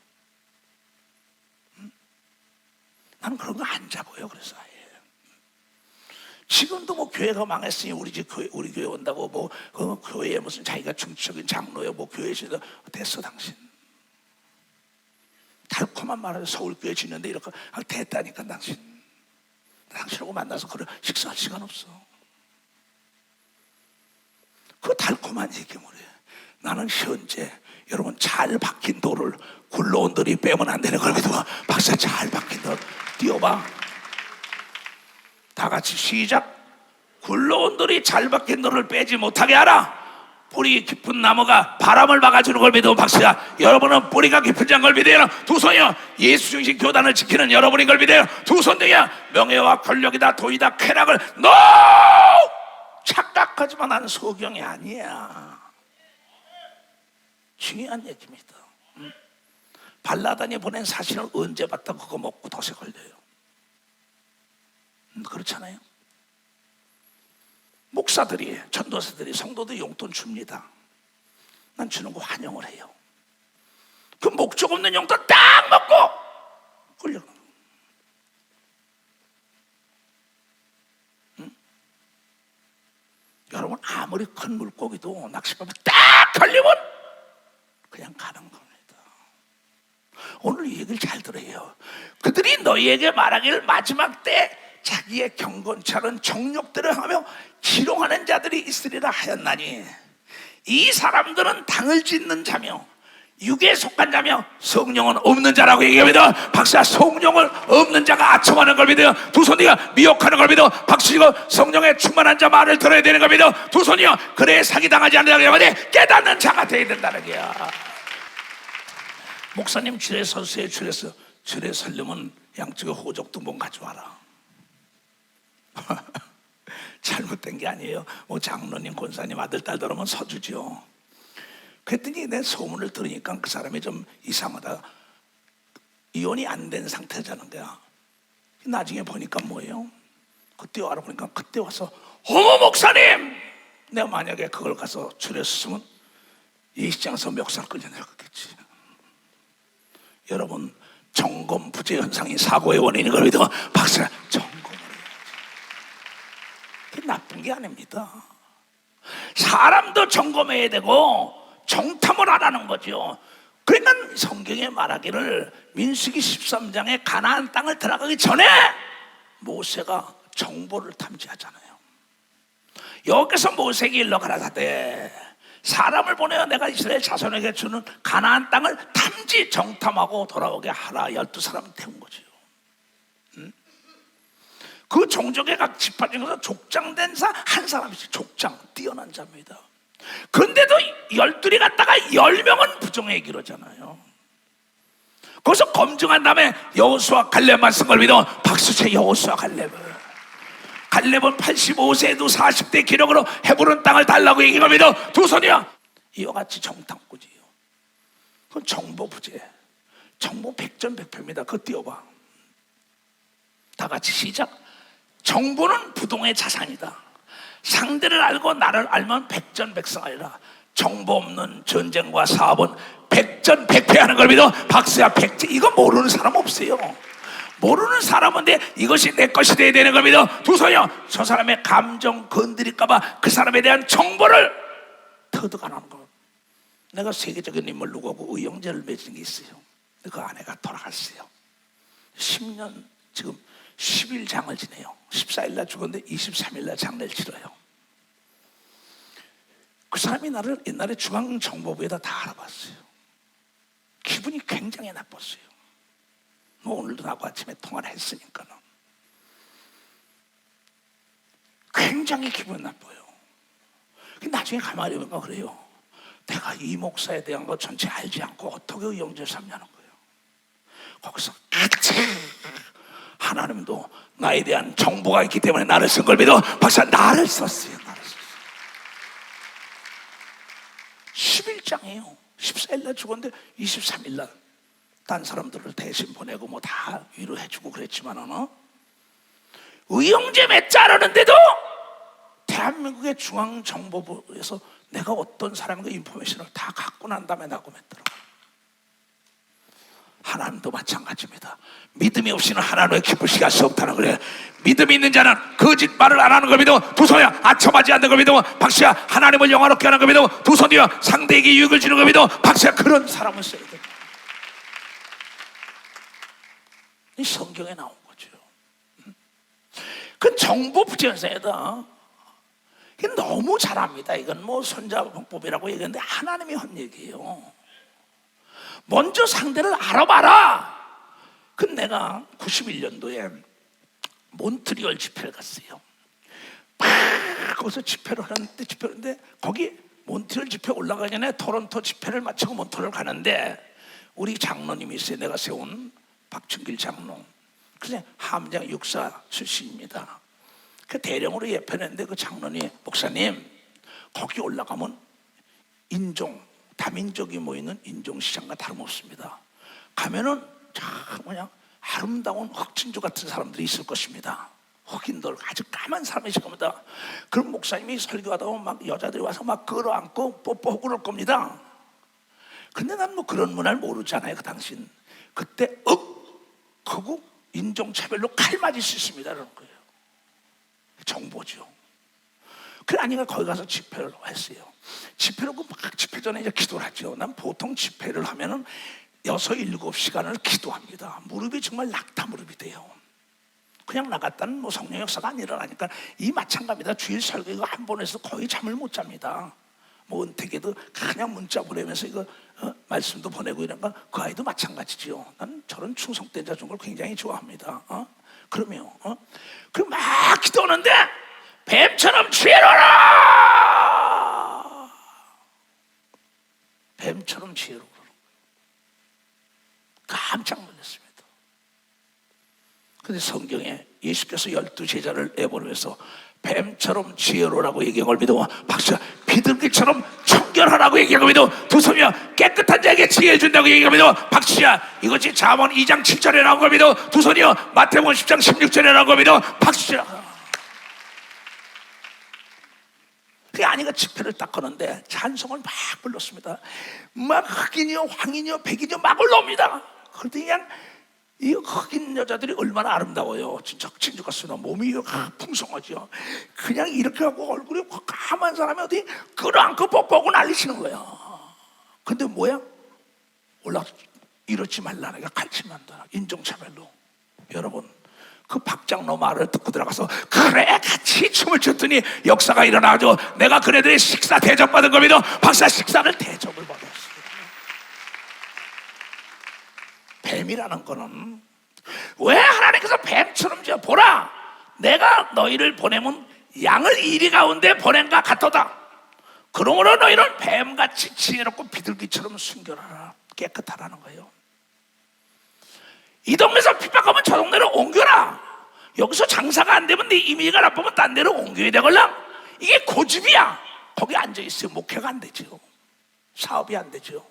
나는 그런 거 안 잡아요. 그래서 아예. 지금도 뭐 교회가 망했으니 우리 집 교회, 우리 교회 온다고 뭐 교회에 무슨 자기가 중적인 장로야 뭐 교회에서 됐어 당신. 달콤한 말을 서울교회 짓는데 이렇게 됐다니까 당신. 당신하고 만나서 그래 식사할 시간 없어. 그 달콤한 얘기 뭐래. 나는 현재 여러분 잘 박힌 돌을 굴러온들이 빼면 안 되는 걸 믿어. 박사 잘 박힌 돌 띄워봐. 다 같이 시작. 굴러온들이 잘 박힌 돌을 빼지 못하게 하라. 뿌리 깊은 나무가 바람을 막아주는 걸 믿어. 박수야. 여러분은 뿌리가 깊은 자인 걸 믿어요. 두 손이요 예수 중심 교단을 지키는 여러분인 걸 믿어요. 두 손 등이야 명예와 권력이다 도이다 쾌락을 NO! 착각하지만 나는 소경이 아니야. 중요한 얘기입니다. 발라단이 보낸 사진을 언제 봤다 그거 먹고 덫에 걸려요. 그렇잖아요. 목사들이 전도사들이 성도들 용돈 줍니다. 난 주는 거 환영을 해요. 그 목적 없는 용돈 딱 먹고 끌려가는 거예요. 여러분 아무리 큰 물고기도 낚싯밥에 딱 걸리면 그냥 가는 겁니다. 오늘 이 얘기를 잘 들어요. 그들이 너희에게 말하기를 마지막 때 자기의 경건치 않은 정욕대로 하며 기롱하는 자들이 있으리라 하였나니 이 사람들은 당을 짓는 자며 육에 속한 자며 성령은 없는 자라고 얘기합니다. 박수야. 성령을 없는 자가 아첨하는 걸 믿어요. 두 손이가 미혹하는 걸 믿어. 박수이고 성령에 충만한 자 말을 들어야 되는 걸 믿어. 두 손이요 그래 사기당하지 않는다고 하면 깨닫는 자가 되어야 된다는 거야. 목사님 줄에 서세요. 줄에 서려면 양쪽에 호적 2번 가져와라. 잘못된 게 아니에요. 뭐 장로님 권사님 아들 딸들 오면 서주죠. 그랬더니 내 소문을 들으니까 그 사람이 좀 이상하다. 이혼이 안 된 상태자는 거야. 나중에 보니까 뭐예요? 그때 알아보니까 그때 와서 어머 목사님 내가 만약에 그걸 가서 줄에 섰으면 이 시장에서 멱살 끌려내렸겠지. 여러분 점검 부재 현상이 사고의 원인인 걸 믿어. 박사 점검을 해야지. 그게 나쁜 게 아닙니다. 사람도 점검해야 되고 정탐을 하라는 거죠. 그러니까 성경에 말하기를 민수기 13장에 가나안 땅을 들어가기 전에 모세가 정보를 탐지하잖아요. 여기서 모세에게 일러 가라사대 사람을 보내어 내가 이스라엘 자손에게 주는 가나안 땅을 탐지 정탐하고 돌아오게 하라. 12사람 태운 거죠. 그 종족의 각 지파 중에서 족장된 자 한 사람이지. 족장 뛰어난 자입니다. 그런데도 12이 갔다가 10명은 부정의 기로잖아요. 거기서 검증한 다음에 여호수아 갈렙만 쓴 걸 믿어. 박수채 여호수아 갈렙을. 갈렙은 85세에도 40대 기록으로 헤브론 땅을 달라고 얘기한 믿어. 두 손이야 이와 같이 정탐꾼이에요. 그건 정보 부재. 정보 백전백패입니다. 그거 띄워봐. 다 같이 시작. 정보는 부동의 자산이다. 상대를 알고 나를 알면 백전백승하리라. 정보 없는 전쟁과 사업은 백전백패하는 걸 믿어. 박수야. 백전. 이거 모르는 사람 없어요. 모르는 사람인데 이것이 내 것이 돼야 되는 걸 믿어. 두 손이요 저 사람의 감정 건드릴까봐 그 사람에 대한 정보를 터득하는 거. 내가 세계적인 인물 누구하고 의형제를 맺은 게 있어요. 그 아내가 돌아갔어요. 10년 지금 10일 장을 지내요. 14일날 죽었는데 23일날 장례를 치러요. 그 사람이 나를 옛날에 중앙정보부에다 다 알아봤어요. 기분이 굉장히 나빴어요. 뭐 오늘도 나하고 아침에 통화를 했으니까는 굉장히 기분 나빠요. 나중에 가만히 보니까 그래요. 내가 이 목사에 대한 거 전체 알지 않고 어떻게 의형제를 삼냐는 거예요. 거기서 하나님도 나에 대한 정보가 있기 때문에 나를 쓴 걸 믿어. 박사 나를 썼어요. 나를 썼어요. 11장이에요 14일날 죽었는데 23일날 딴 사람들을 대신 보내고 뭐 다 위로해주고 그랬지만 의형제 맺자 하는데도 대한민국의 중앙정보부에서 내가 어떤 사람의 인포메이션을 다 갖고 난 다음에 낙오했더라고요. 하나님도 마찬가지입니다. 믿음이 없이는 하나님을 기쁘시게 할 수 없다는 거예요. 믿음이 있는 자는 거짓말을 안 하는 걸 믿어. 두 손이야 아첨하지 않는 걸 믿어. 박수야 하나님을 영화롭게 하는 걸 믿어. 두 손이야 상대에게 유익을 주는 걸 믿어. 박수야 그런 사람을 써야 돼. 이 성경에 나온 거죠. 그 정보 부전세다. 이게 너무 잘합니다. 이건 뭐 손자병법이라고 얘기하는데 하나님이 한 얘기예요. 먼저 상대를 알아봐라. 그 내가 91년도에 몬트리올 집회를 갔어요. 거기서 집회를 하는데 거기 몬트리올 집회 올라가기 전에 토론토 집회를 마치고 몬트리올 가는데 우리 장로님이 있어요. 내가 세운 박춘길 장로. 그래서 함장 육사 출신입니다. 그 대령으로 예편했는데 그 장로님 목사님 거기 올라가면 다민족이 모이는 인종시장과 다름없습니다. 가면은 참 그냥 아름다운 흑진주 같은 사람들이 있을 것입니다. 흑인들 아주 까만 사람이실 겁니다. 그럼 목사님이 설교하다가 막 여자들이 와서 막 끌어안고 뽀뽀하고 그럴 겁니다. 근데 난 뭐 그런 문화를 모르잖아요. 그 당신 그때 그거 인종차별로 칼 맞을 수 있습니다 그런 거예요. 정보죠. 그래 아니가 거기 가서 집회를 했어요. 집회를 막 집회 전에 이제 기도를 하죠. 난 보통 집회를 하면은 6, 7시간을 기도합니다. 무릎이 정말 낙타 무릎이 돼요. 그냥 나갔다는 뭐 성령 역사가 안 일어나니까 이 마찬가지입니다. 주일 설교 이거 한 번 해서 거의 잠을 못 잡니다. 뭐 은택에도 그냥 문자 보내면서 이거 말씀도 보내고 이런 거 그 아이도 마찬가지지요. 난 저런 충성된 자 준 걸 굉장히 좋아합니다. 그러면 그럼 막 기도하는데 뱀처럼 지혜로라. 뱀처럼 지혜로라. 깜짝 놀랐습니다. 근데 성경에 예수께서 12제자를 내보내면서 뱀처럼 지혜로라고 얘기한 걸 믿어. 박수야 비둘기처럼 청결하라고 얘기한 걸 믿어. 두 손이야 깨끗한 자에게 지혜 준다고 얘기한 걸 믿어. 박수야 이것이 잠언 2장 7절에 나온 걸 믿어. 두 손이야 마태복음 10장 16절에 나온 걸 믿어. 박수야. 그 아니가 집회를 딱 거는데 찬송을 막 불렀습니다. 막 흑인이요 황인이요 백인이요 막 올라옵니다. 그런데 그냥 이 흑인 여자들이 얼마나 아름다워요. 진짜 진주 같습니다. 몸이 풍성하죠. 그냥 이렇게 하고 얼굴이 까만 사람이 어디 끌어안고 뽀뽀하고 난리치는 거예요. 근데 뭐야? 이러지 말라는 게 갈치만다. 인종차별로. 여러분 그 박장로 말을 듣고 들어가서 그래 같이 춤을 췄더니 역사가 일어나죠. 내가 그네들의 식사 대접받은 겁니다. 박사 식사를 대접을 받았어요. 뱀이라는 거는 왜 하나님께서 뱀처럼 지어 보라 내가 너희를 보내면 양을 이리 가운데 보낸가 같도다. 그러므로 너희는 뱀같이 지혜롭고 비둘기처럼 순결하라 깨끗하라는 거예요. 이 동네에서 핍박하면 저 동네로 옮겨라. 여기서 장사가 안 되면 네 이미지가 나쁘면 딴 데로 옮겨야 되걸라. 이게 고집이야. 거기 앉아있어요. 목회가 안 되죠. 사업이 안 되죠.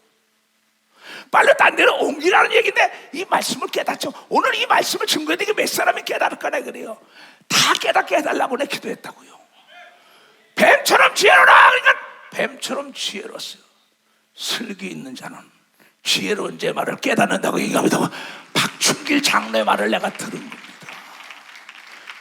빨리 딴 데로 옮기라는 얘기인데 이 말씀을 깨닫죠. 오늘 이 말씀을 증거해드리게 몇 사람이 깨달을 거나 그래요. 다 깨닫게 해달라고 내 기도했다고요. 뱀처럼 지혜로라. 그러니까 뱀처럼 지혜로웠어요. 슬기 있는 자는 지혜로운 제 말을 깨닫는다고 얘기합니다. 박춘길 장로의 말을 내가 들은 겁니다.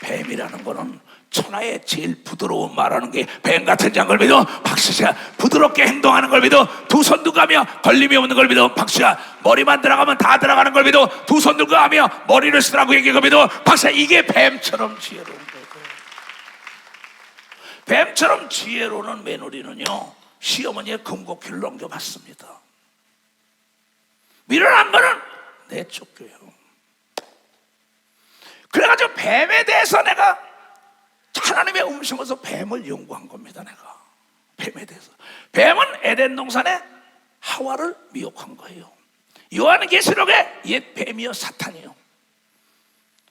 뱀이라는 거는 천하의 제일 부드러운 말하는 게 뱀 같은 장을 믿어. 박수야 부드럽게 행동하는 걸 믿어. 두 손 들고 하며 걸림이 없는 걸 믿어. 박수야 머리만 들어가면 다 들어가는 걸 믿어. 두 손 들고 하며 머리를 쓰라고 얘기한 걸 믿어. 박수야 이게 뱀처럼 지혜로운 거예요. 뱀처럼 지혜로운 며느리는요 시어머니의 금고기를 넘겨받습니다. 밀어난 거는 내쫓겨요. 그래가지고 뱀에 대해서 내가 하나님의 음성에서 뱀을 연구한 겁니다. 내가 뱀에 대해서. 뱀은 에덴 동산에 하와를 미혹한 거예요. 요한계시록에 옛 뱀이요 사탄이요.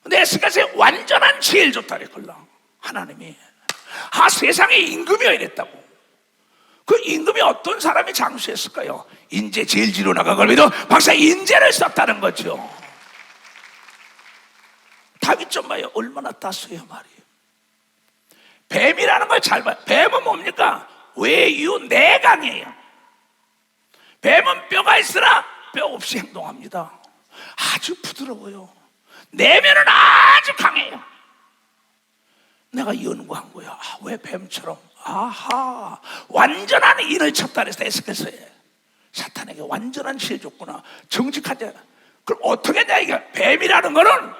근데 에스겔서에 완전한 지혜를 줬다 그랬걸라. 하나님이 세상에 임금이야 이랬다고. 그 임금이 어떤 사람이 장수했을까요? 인재 제일 지로 나간 걸 믿어. 박사 인재를 썼다는 거죠. 다윗 좀 봐요. 얼마나 따스해요 말이에요. 뱀이라는 걸 잘 봐요. 뱀은 뭡니까? 외유 내강이에요. 뱀은 뼈가 있으나 뼈 없이 행동합니다. 아주 부드러워요. 내면은 아주 강해요. 내가 연구한 거야. 왜 뱀처럼? 아하, 완전한 인을 쳤다 그래서 에스겔서에 사탄에게 완전한 지혜 줬구나. 정직하지. 그럼 어떻게 했냐? 이게 뱀이라는 거는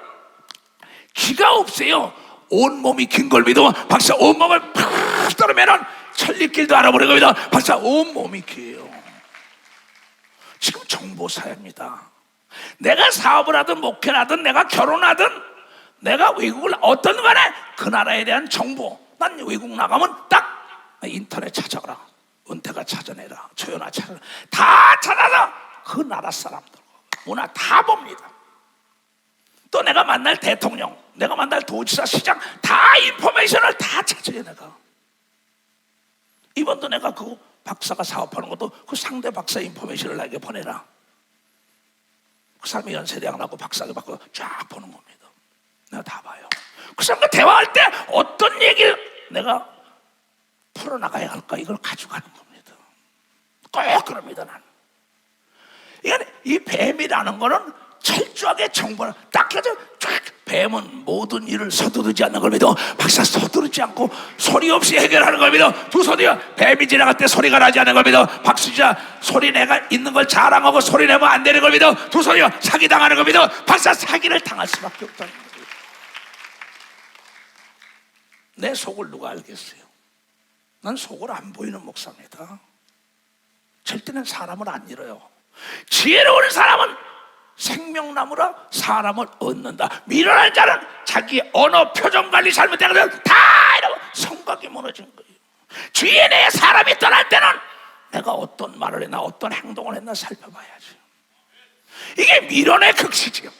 기가 없어요. 온몸이 긴 걸 믿으면 박사 온몸을 팍 떨으면은 천리길도 알아버린 겁니다. 박사 온몸이 길어요. 지금 정보사회입니다. 내가 사업을 하든 목회를 하든 내가 결혼하든 내가 외국을 어떤 간에 그 나라에 대한 정보, 난 외국 나가면 딱 인터넷 찾아라, 은퇴가 찾아내라, 조연아 찾아라, 다 찾아서 그 나라 사람들 문화 다 봅니다. 또 내가 만날 대통령, 내가 만날 도지사, 시장 다 인포메이션을 다 찾아요. 내가 이번도 내가 그 박사가 사업하는 것도 그 상대 박사 인포메이션을 나에게 보내라. 그 사람이 연세대학 나고 박사를 받고 쫙 보는 겁니다. 내가 다 봐요. 그 사람과 대화할 때 어떤 얘기를 내가 풀어나가야 할까, 이걸 가져가는 겁니다. 꼭 그럽니다. 나는 이건 이 뱀이라는 거는 철저하게 정보를 딱 해서 쫙, 뱀은 모든 일을 서두르지 않는 걸 믿어. 박사 서두르지 않고 소리 없이 해결하는 걸 믿어. 두 손이요, 뱀이 지나갈 때 소리가 나지 않는 걸 믿어. 박수자 소리 내가 있는 걸 자랑하고 소리 내면 안 되는 걸 믿어. 두 손이요, 사기 당하는 걸 믿어. 박사 사기를 당할 수밖에 없다는 거예요. 내 속을 누가 알겠어요? 난 속을 안 보이는 목사입니다. 절대는 사람을 안 잃어요. 지혜로운 사람은 생명나무라 사람을 얻는다. 미련한 자는 자기 언어 표정 관리 잘못되거든 다 이러고 성곽이 무너진 거예요. 주위에 내 사람이 떠날 때는 내가 어떤 말을 했나 어떤 행동을 했나 살펴봐야지. 이게 미련의 극치지요.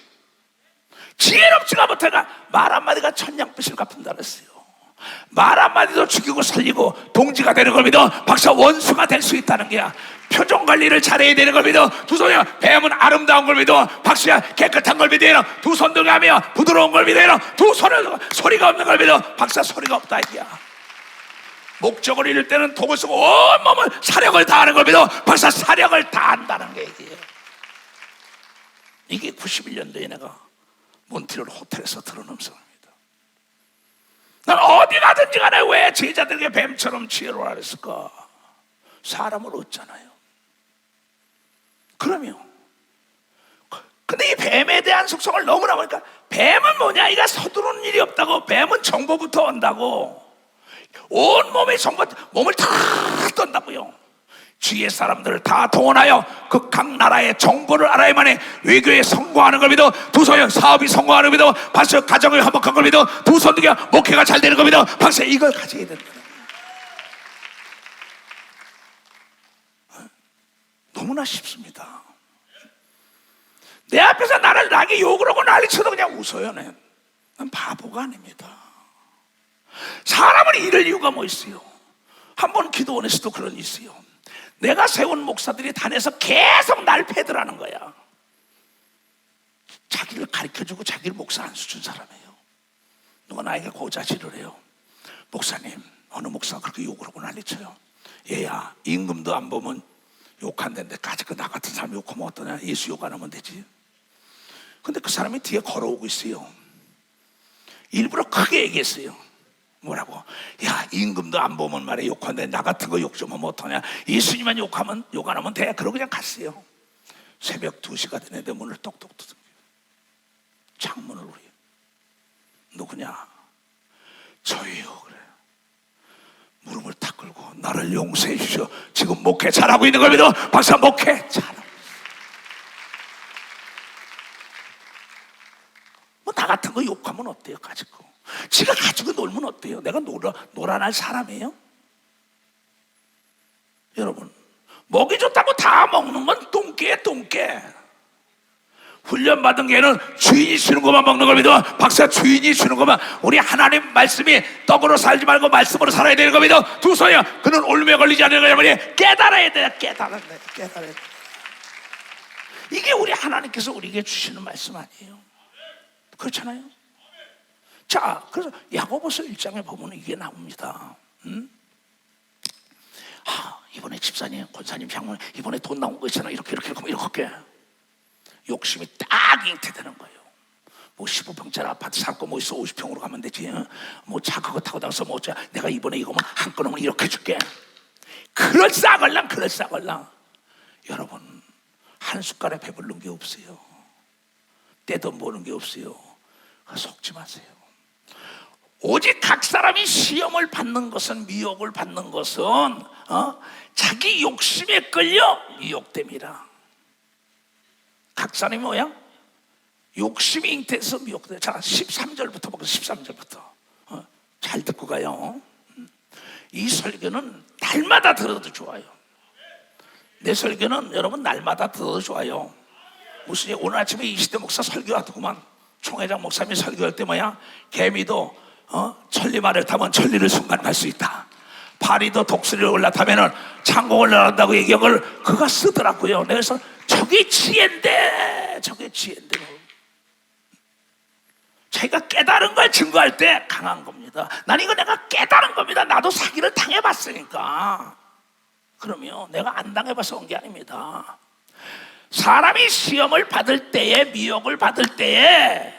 지혜롭지가 못해가 말 한마디가 천냥빚을 갚는다 그랬어요. 말 한마디도 죽이고 살리고 동지가 되는 걸 믿어. 박사 원수가 될 수 있다는 게야. 표정 관리를 잘해야 되는 걸 믿어. 두 손이야, 뱀은 아름다운 걸 믿어. 박수야, 깨끗한 걸 믿어요. 두 손 등에 하며 부드러운 걸 믿어요. 두 손은 소리가 없는 걸 믿어. 박사 소리가 없다 이게야. 목적을 잃을 때는 독을 쓰고 온몸을 사력을 다하는 걸 믿어. 박사 사력을 다한다는 게 이게요. 이게 91년도에 내가 몬트리올 호텔에서 들은 음성입니다. 난 어디 가든지 간에 왜 제자들에게 뱀처럼 지혜로우라 그랬을까? 사람을 얻잖아요. 그러면 근데 이 뱀에 대한 속성을 너무나 보니까 뱀은 뭐냐? 이가 서두르는 일이 없다고. 뱀은 정보부터 온다고. 온몸의 정보, 몸을 다 떤다고요. 주위의 사람들을 다 동원하여 그 각 나라의 정보를 알아야만 해. 외교에 성공하는 걸 믿어. 두 손이 사업이 성공하는 걸 믿어. 박사 가정이 화목한 걸 믿어. 두 손이 목회가 잘 되는 걸 믿어. 박사 이걸 가져야 된다. 너무나 쉽습니다. 내 앞에서 나를 나게 욕을 하고 난리쳐도 그냥 웃어요. 난 바보가 아닙니다. 사람을 잃을 이유가 뭐 있어요? 한번 기도원에서도 그런 일이 있어요. 내가 세운 목사들이 단에서 계속 날 패드라는 거야. 자기를 가르쳐주고 자기를 목사 안 수준 사람이에요. 누가 나에게 고자질을 해요. 목사님, 어느 목사가 그렇게 욕을 하고 난리쳐요. 얘야, 임금도 안 보면 욕한다는데 까짓 나 같은 사람이 욕하면 어떠냐? 예수 욕 안 하면 되지. 근데 그 사람이 뒤에 걸어오고 있어요. 일부러 크게 얘기했어요. 뭐라고? 야, 임금도 안 보면 말이야 욕하는데 나 같은 거 욕 좀 하면 어떠냐? 예수님만 욕 안 하면 돼. 그러고 그냥 갔어요. 새벽 2시가 되는데 문을 똑똑 두드려. 창문을 우리 누구냐? 저예요. 그래. 무릎을 탁 꿇고 나를 용서해 주시오. 지금 목회 잘하고 있는 걸 믿어. 박사 목회 잘하고. 뭐 나 같은 거 욕하면 어때요? 가지고 지가 가지고 놀면 어때요? 내가 놀아날 사람이에요? 여러분, 먹이 좋다고 다 먹는 건 똥개에 똥개. 훈련받은 개는 주인이 주는 것만 먹는 걸 믿어. 박사 주인이 주는 것만. 우리 하나님 말씀이 떡으로 살지 말고 말씀으로 살아야 되는 걸 믿어. 두 손이야. 그는 올무에 걸리지 않는 거야. 깨달아야 돼. 깨달아야 돼. 이게 우리 하나님께서 우리에게 주시는 말씀 아니에요? 그렇잖아요. 자, 그래서 야고보서 1장에 보면 이게 나옵니다. 이번에 집사님, 권사님 향후 이번에 돈 나온 거 있잖아. 이렇게 이렇게 욕심이 딱 잉태되는 거예요. 뭐 15평짜리 아파트 살 거 뭐 있어 50평으로 가면 되지. 뭐 차 그거 타고 나서 뭐 어쩌 내가 이번에 이거만 한 건은 이렇게 줄게. 그럴싸걸랑. 여러분 한 숟갈에 배부른 게 없어요. 떼돈 버는 게 없어요. 속지 마세요. 오직 각 사람이 시험을 받는 것은, 미혹을 받는 것은 자기 욕심에 끌려 미혹됨이라. 각 사람이 뭐야? 욕심이 잉태해서 미혹돼. 자, 13절부터 보고 13절부터 잘 듣고 가요. 이 설교는 날마다 들어도 좋아요. 내 설교는 여러분 날마다 들어도 좋아요. 무슨 오늘 아침에 이시대 목사 설교하더구만. 총회장 목사님이 설교할 때 뭐야? 개미도 천리말을 타면 천리를 순간 갈 수 있다. 파리도 독수리를 올라타면은 창공을 날아간다고 얘기를 그가 쓰더라고요. 그래서 저게 지혜인데. 자기가 깨달은 걸 증거할 때 강한 겁니다. 난 이거 내가 깨달은 겁니다. 나도 사기를 당해봤으니까. 그러면 내가 안 당해봐서 온 게 아닙니다. 사람이 시험을 받을 때에, 미혹을 받을 때에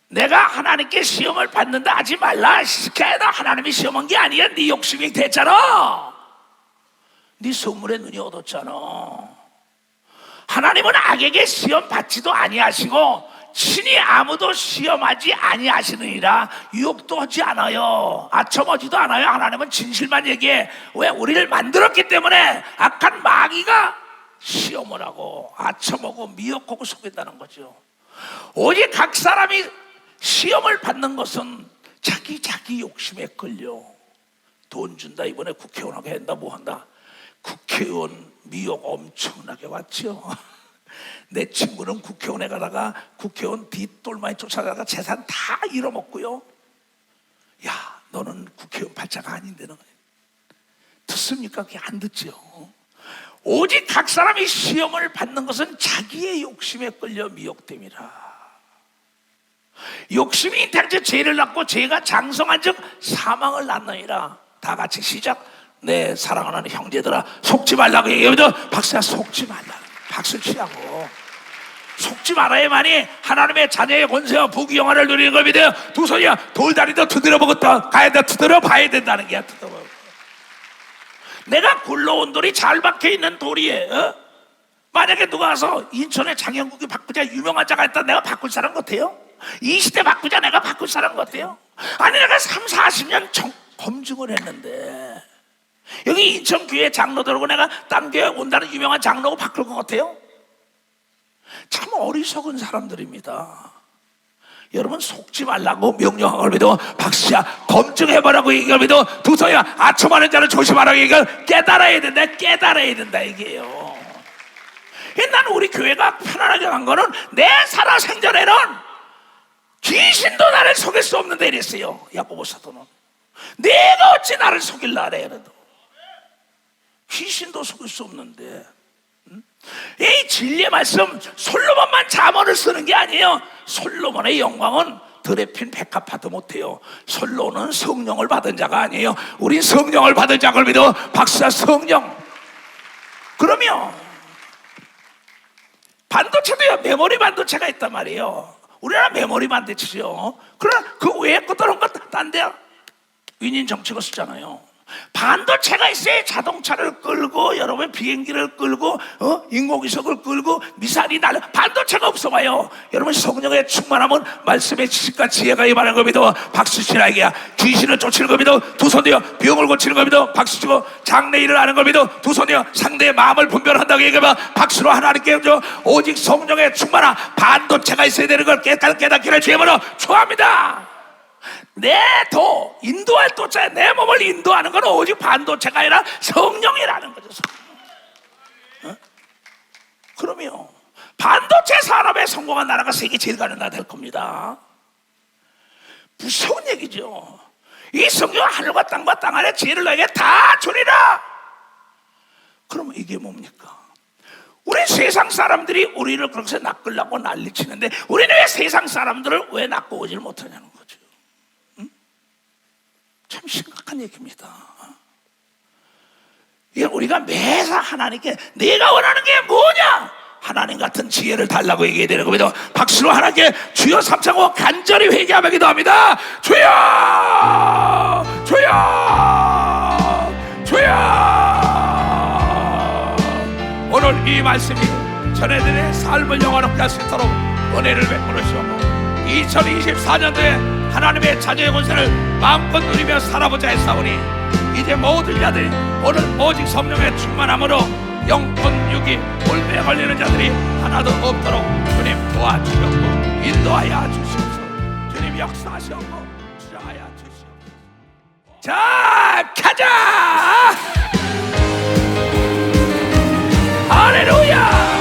내가 하나님께 시험을 받는다 하지 말라. 걔나 하나님이 시험한 게 아니야. 네 욕심이 됐잖아. 네 선물에 눈이 어뒀잖아. 하나님은 악에게 시험 받지도 아니하시고 친히 아무도 시험하지 아니하시느니라. 유혹도 하지 않아요. 아첨하지도 않아요. 하나님은 진실만 얘기해. 왜? 우리를 만들었기 때문에 악한 마귀가 시험을 하고 아첨하고 미혹하고 속인다는 거죠. 오직 각 사람이 시험을 받는 것은 자기 욕심에 끌려. 돈 준다, 이번에 국회의원하게 한다, 뭐 한다. 국회의원 미혹 엄청나게 왔죠. 내 친구는 국회의원에 가다가 국회의원 뒷돌만이 쫓아가다가 재산 다 잃어먹고요. 야, 너는 국회의원 발자가 아닌데 너 듣습니까? 그게 안 듣죠. 오직 각 사람이 시험을 받는 것은 자기의 욕심에 끌려 미혹됨이라. 욕심이 잉태한 죄를 낳고 죄가 장성한 즉 사망을 낳느니라. 다 같이 시작. 내 사랑하는 형제들아, 속지 말라고 얘기해도 박수야, 속지 말라. 박수 치라고. 속지 말아야만이 하나님의 자녀의 권세와 부귀영화를 누리는 걸 믿어요. 두 손이야 돌다리도 두드려 먹었다. 가야다 두드려 봐야 된다는 게야. 내가 굴러온 돌이 잘 박혀있는 돌이에요. 만약에 누가 와서 인천에 장영국이 바꾸자 유명한 자가 있다, 내가 바꿀 사람 같아요? 이 시대 바꾸자 내가 바꿀 사람 같아요? 아니 내가 30-40년 검증을 했는데 여기 인천교회 장로들하고 내가 딴 교회 온다는 유명한 장로고 바꿀 것 같아요? 참 어리석은 사람들입니다. 여러분 속지 말라고 명령한 걸 믿어. 박수야 검증해보라고 얘기할 믿어. 두 손이야 아첨하는 자를 조심하라고 얘기할. 깨달아야 된다 이게요. 나는 우리 교회가 편안하게 간 거는 내 살아생전에는 귀신도 나를 속일 수 없는데 이랬어요. 야고보 사도는 내가 어찌 나를 속일라 그래. 그래도 귀신도 속일 수 없는데 이 진리의 말씀, 솔로몬만 잠언을 쓰는 게 아니에요. 솔로몬의 영광은 드레핀 백합화도 못해요. 솔로몬은 성령을 받은 자가 아니에요. 우린 성령을 받은 자를 믿어. 박수야 성령. 그러면 반도체도요, 메모리 반도체가 있단 말이에요. 우리나라 메모리 반도체죠. 그러나 그 외의 것들은 딴 데야 윈인 정치가 쓰잖아요. 반도체가 있어야 자동차를 끌고 여러분 비행기를 끌고 인공위성을 끌고 미사일이 날려. 반도체가 없어봐요. 여러분 성령의 충만함은 말씀의 지식과 지혜가 임하는 겁니다. 박수치라 이게야. 귀신을 쫓는 겁니다. 두 손이요 병을 고치는 겁니다. 박수치고 장래일을 아는 겁니다. 두 손이요 상대의 마음을 분별한다고 얘기해봐. 박수로 하나님께 오직 성령의 충만함 반도체가 있어야 되는 걸 깨닫기를 주님으로 축원합니다. 내도 인도할 도자에 내 몸을 인도하는 건 오직 반도체가 아니라 성령이라는 거죠. 성령. 그러면 반도체 산업에 성공한 나라가 세계 제일 가는 나라 될 겁니다. 무서운 얘기죠. 이 성경 하늘과 땅과 땅 아래 지혜를 너에게 다 주리라. 그러면 이게 뭡니까? 우리 세상 사람들이 우리를 그렇게 낚으려고 난리치는데 우리는 왜 세상 사람들을 왜 낚고 오질 못하냐는 거죠. 참 심각한 얘기입니다. 이게 우리가 매사 하나님께 내가 원하는 게 뭐냐? 하나님 같은 지혜를 달라고 얘기해야 되는 겁니다. 박수로 하나님께 주여 삼창고 간절히 회개하며 기도합니다. 주여! 주여! 주여! 오늘 이 말씀이 전해들의 삶을 영원롭게 할 수 있도록 은혜를 베풀으시고 2024년도에 하나님의 자녀의 권세를 마음껏 누리며 살아보자 했사오니 이제 모든 자들이 오늘 오직 성령의 충만함으로 영혼 육이 올매에 걸리는 자들이 하나도 없도록 주님 도와주시옵고 인도하여 주시옵소서. 주님 역사하시옵고 주장하여 주시옵소서. 자, 가자! 할렐루야!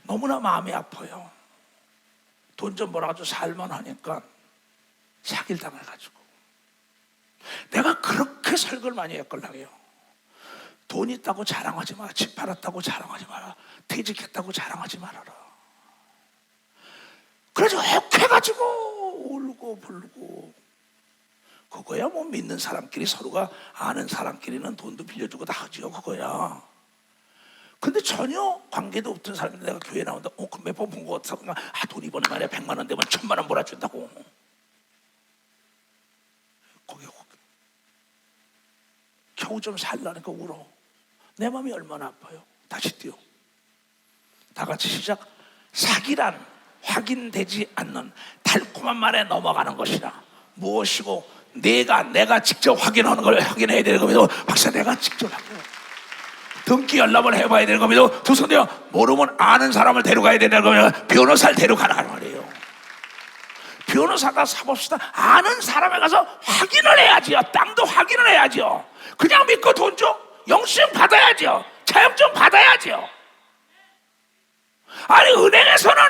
너무나 마음이 아파요. 돈 좀 벌어가지고 살만 하니까 사기를 당해가지고 내가 그렇게 설교를 많이 했걸랑해요. 돈 있다고 자랑하지 마라. 집 팔았다고 자랑하지 마라. 퇴직했다고 자랑하지 말아라. 그래서 혹해가지고 울고 불고 그거야 뭐 믿는 사람끼리 서로가 아는 사람끼리는 돈도 빌려주고 다 하지요. 그거야. 근데 전혀 관계도 없던 사람인데 내가 교회 나온다. 그 몇 번 본 것 같아. 돈 이번에 말에 100만 원 되면 1000만 원 몰아준다고. 거기 겨우 좀 살라니까 울어. 내 마음이 얼마나 아파요. 다시 뛰어. 다 같이 시작. 사기란 확인되지 않는 달콤한 말에 넘어가는 것이라. 무엇이고 내가 직접 확인하는 걸 확인해야 되는 겁니다. 박사 내가 직접 하고 등기 연락을 해봐야 되는 겁니다. 두 손이요. 모르면 아는 사람을 데려가야 되는 겁니다. 변호사를 데려가라는 말이에요. 변호사가 사법시다. 아는 사람에 가서 확인을 해야지요. 땅도 확인을 해야지요. 그냥 믿고 돈 줘? 영수증 받아야지요. 차용증 받아야지요. 아니 은행에서는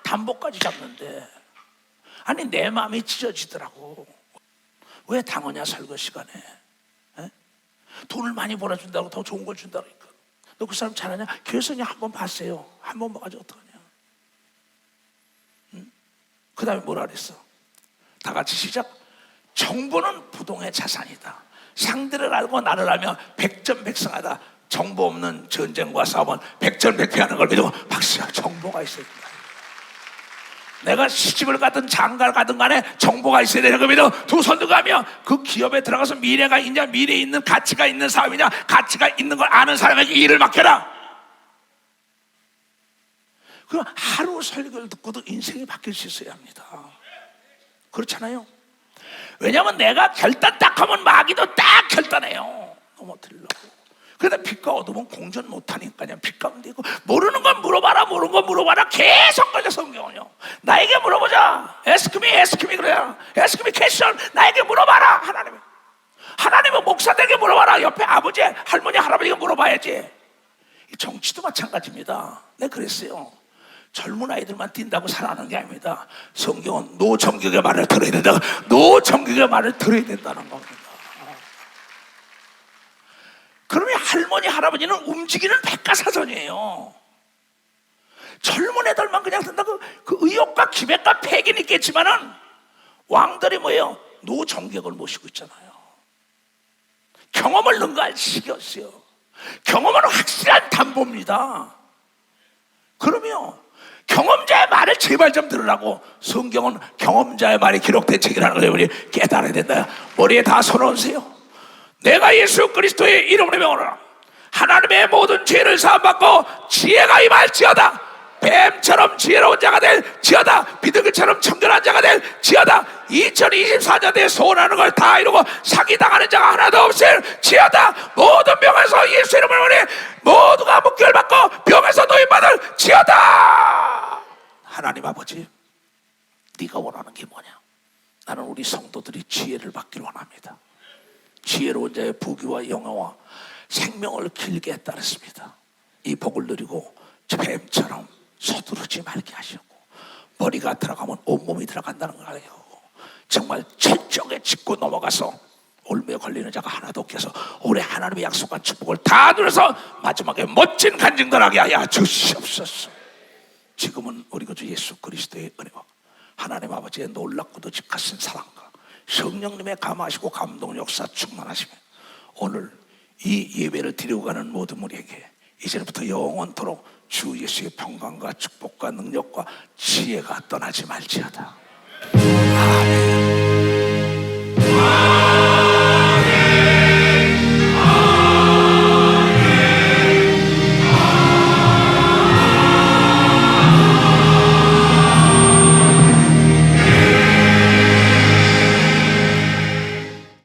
담보까지 잡는데 아니 내 마음이 찢어지더라고. 왜 당하냐 설교 시간에. 에? 돈을 많이 벌어준다고 더 좋은 걸 준다고 그러니까. 너 그 사람 잘하냐? 교회에서 그냥 한번 봤어요. 한번 봐가지고 어떡하냐. 응? 그 다음에 뭐라 그랬어? 다 같이 시작. 정보는 부동의 자산이다. 상대를 알고 나를 알면 백전백승하다. 정보 없는 전쟁과 싸움은 백전백패하는 걸 믿고 박수야. 정보가 있어야 된다. 내가 시집을 가든 장가를 가든 간에 정보가 있어야 되는 겁니다. 두 손 들고 가면 그 기업에 들어가서 미래가 있냐, 미래에 있는 가치가 있는 사람이냐, 가치가 있는 걸 아는 사람에게 일을 맡겨라. 그럼 하루 설교를 듣고도 인생이 바뀔 수 있어야 합니다. 그렇잖아요. 왜냐하면 내가 결단 딱 하면 마귀도 딱 결단해요. 넘어뜨리려고. 그런데 빛과 어둠은 공존 못하니까 그냥 빛 가운데 있고 모르는 건 물어봐라, 모르는 건 물어봐라 계속 걸려 성경은요. 나에게 물어보자. Ask me 그래요. Ask me question. 나에게 물어봐라. 하나님은 목사들에게 물어봐라. 옆에 아버지, 할머니, 할아버지가 물어봐야지. 정치도 마찬가지입니다. 내가 그랬어요. 젊은 아이들만 뛴다고 살아가는 게 아닙니다. 성경은 노정격의 말을 들어야 된다. 노정격의 말을 들어야 된다는 겁니다. 그러면 할머니, 할아버지는 움직이는 백과사전이에요. 젊은 애들만 그냥 든다고 그 의욕과 기백과 패기는 있겠지만은 왕들이 뭐예요? 노정격을 모시고 있잖아요. 경험을 능가할 시기였어요. 경험은 확실한 담보입니다. 그러면 경험자의 말을 제발 좀 들으라고. 성경은 경험자의 말이 기록된 책이라는 걸 우리 깨달아야 된다. 머리에 다 손 얹으세요. 내가 예수 그리스도의 이름으로 명하노라. 하나님의 모든 죄를 사함받고 지혜가 임할지어다. 뱀처럼 지혜로운 자가 될지어다. 비둘기처럼 청결한 자가 될지어다. 2024년에 소원하는 걸 다 이루고 사기당하는 자가 하나도 없을지어다. 모든 병에서 예수 이름을 원해 모두가 목결받고 병에서 노인받을지어다. 하나님 아버지, 네가 원하는 게 뭐냐? 나는 우리 성도들이 지혜를 받기를 원합니다. 지혜로운 자의 부귀와 영화와 생명을 길게 따르습니다. 이 복을 누리고 뱀처럼 서두르지 말게 하시고, 머리가 들어가면 온몸이 들어간다는 걸 알게 하고, 정말 철저하게 짚고 넘어가서 올무에 걸리는 자가 하나도 없게 해서 올해 하나님의 약속한 축복을 다 누려서 마지막에 멋진 간증들하게 하여 주시옵소서. 지금은 우리 구주 예수 그리스도의 은혜와 하나님 아버지의 놀랍고도 직하신 사랑과 성령님의 감화하시고 감동 역사 충만하시며, 오늘 이 예배를 드리고 가는 모든 우리에게 이제부터 영원토록 주 예수의 평강과 축복과 능력과 지혜가 떠나지 말지어다. 아멘.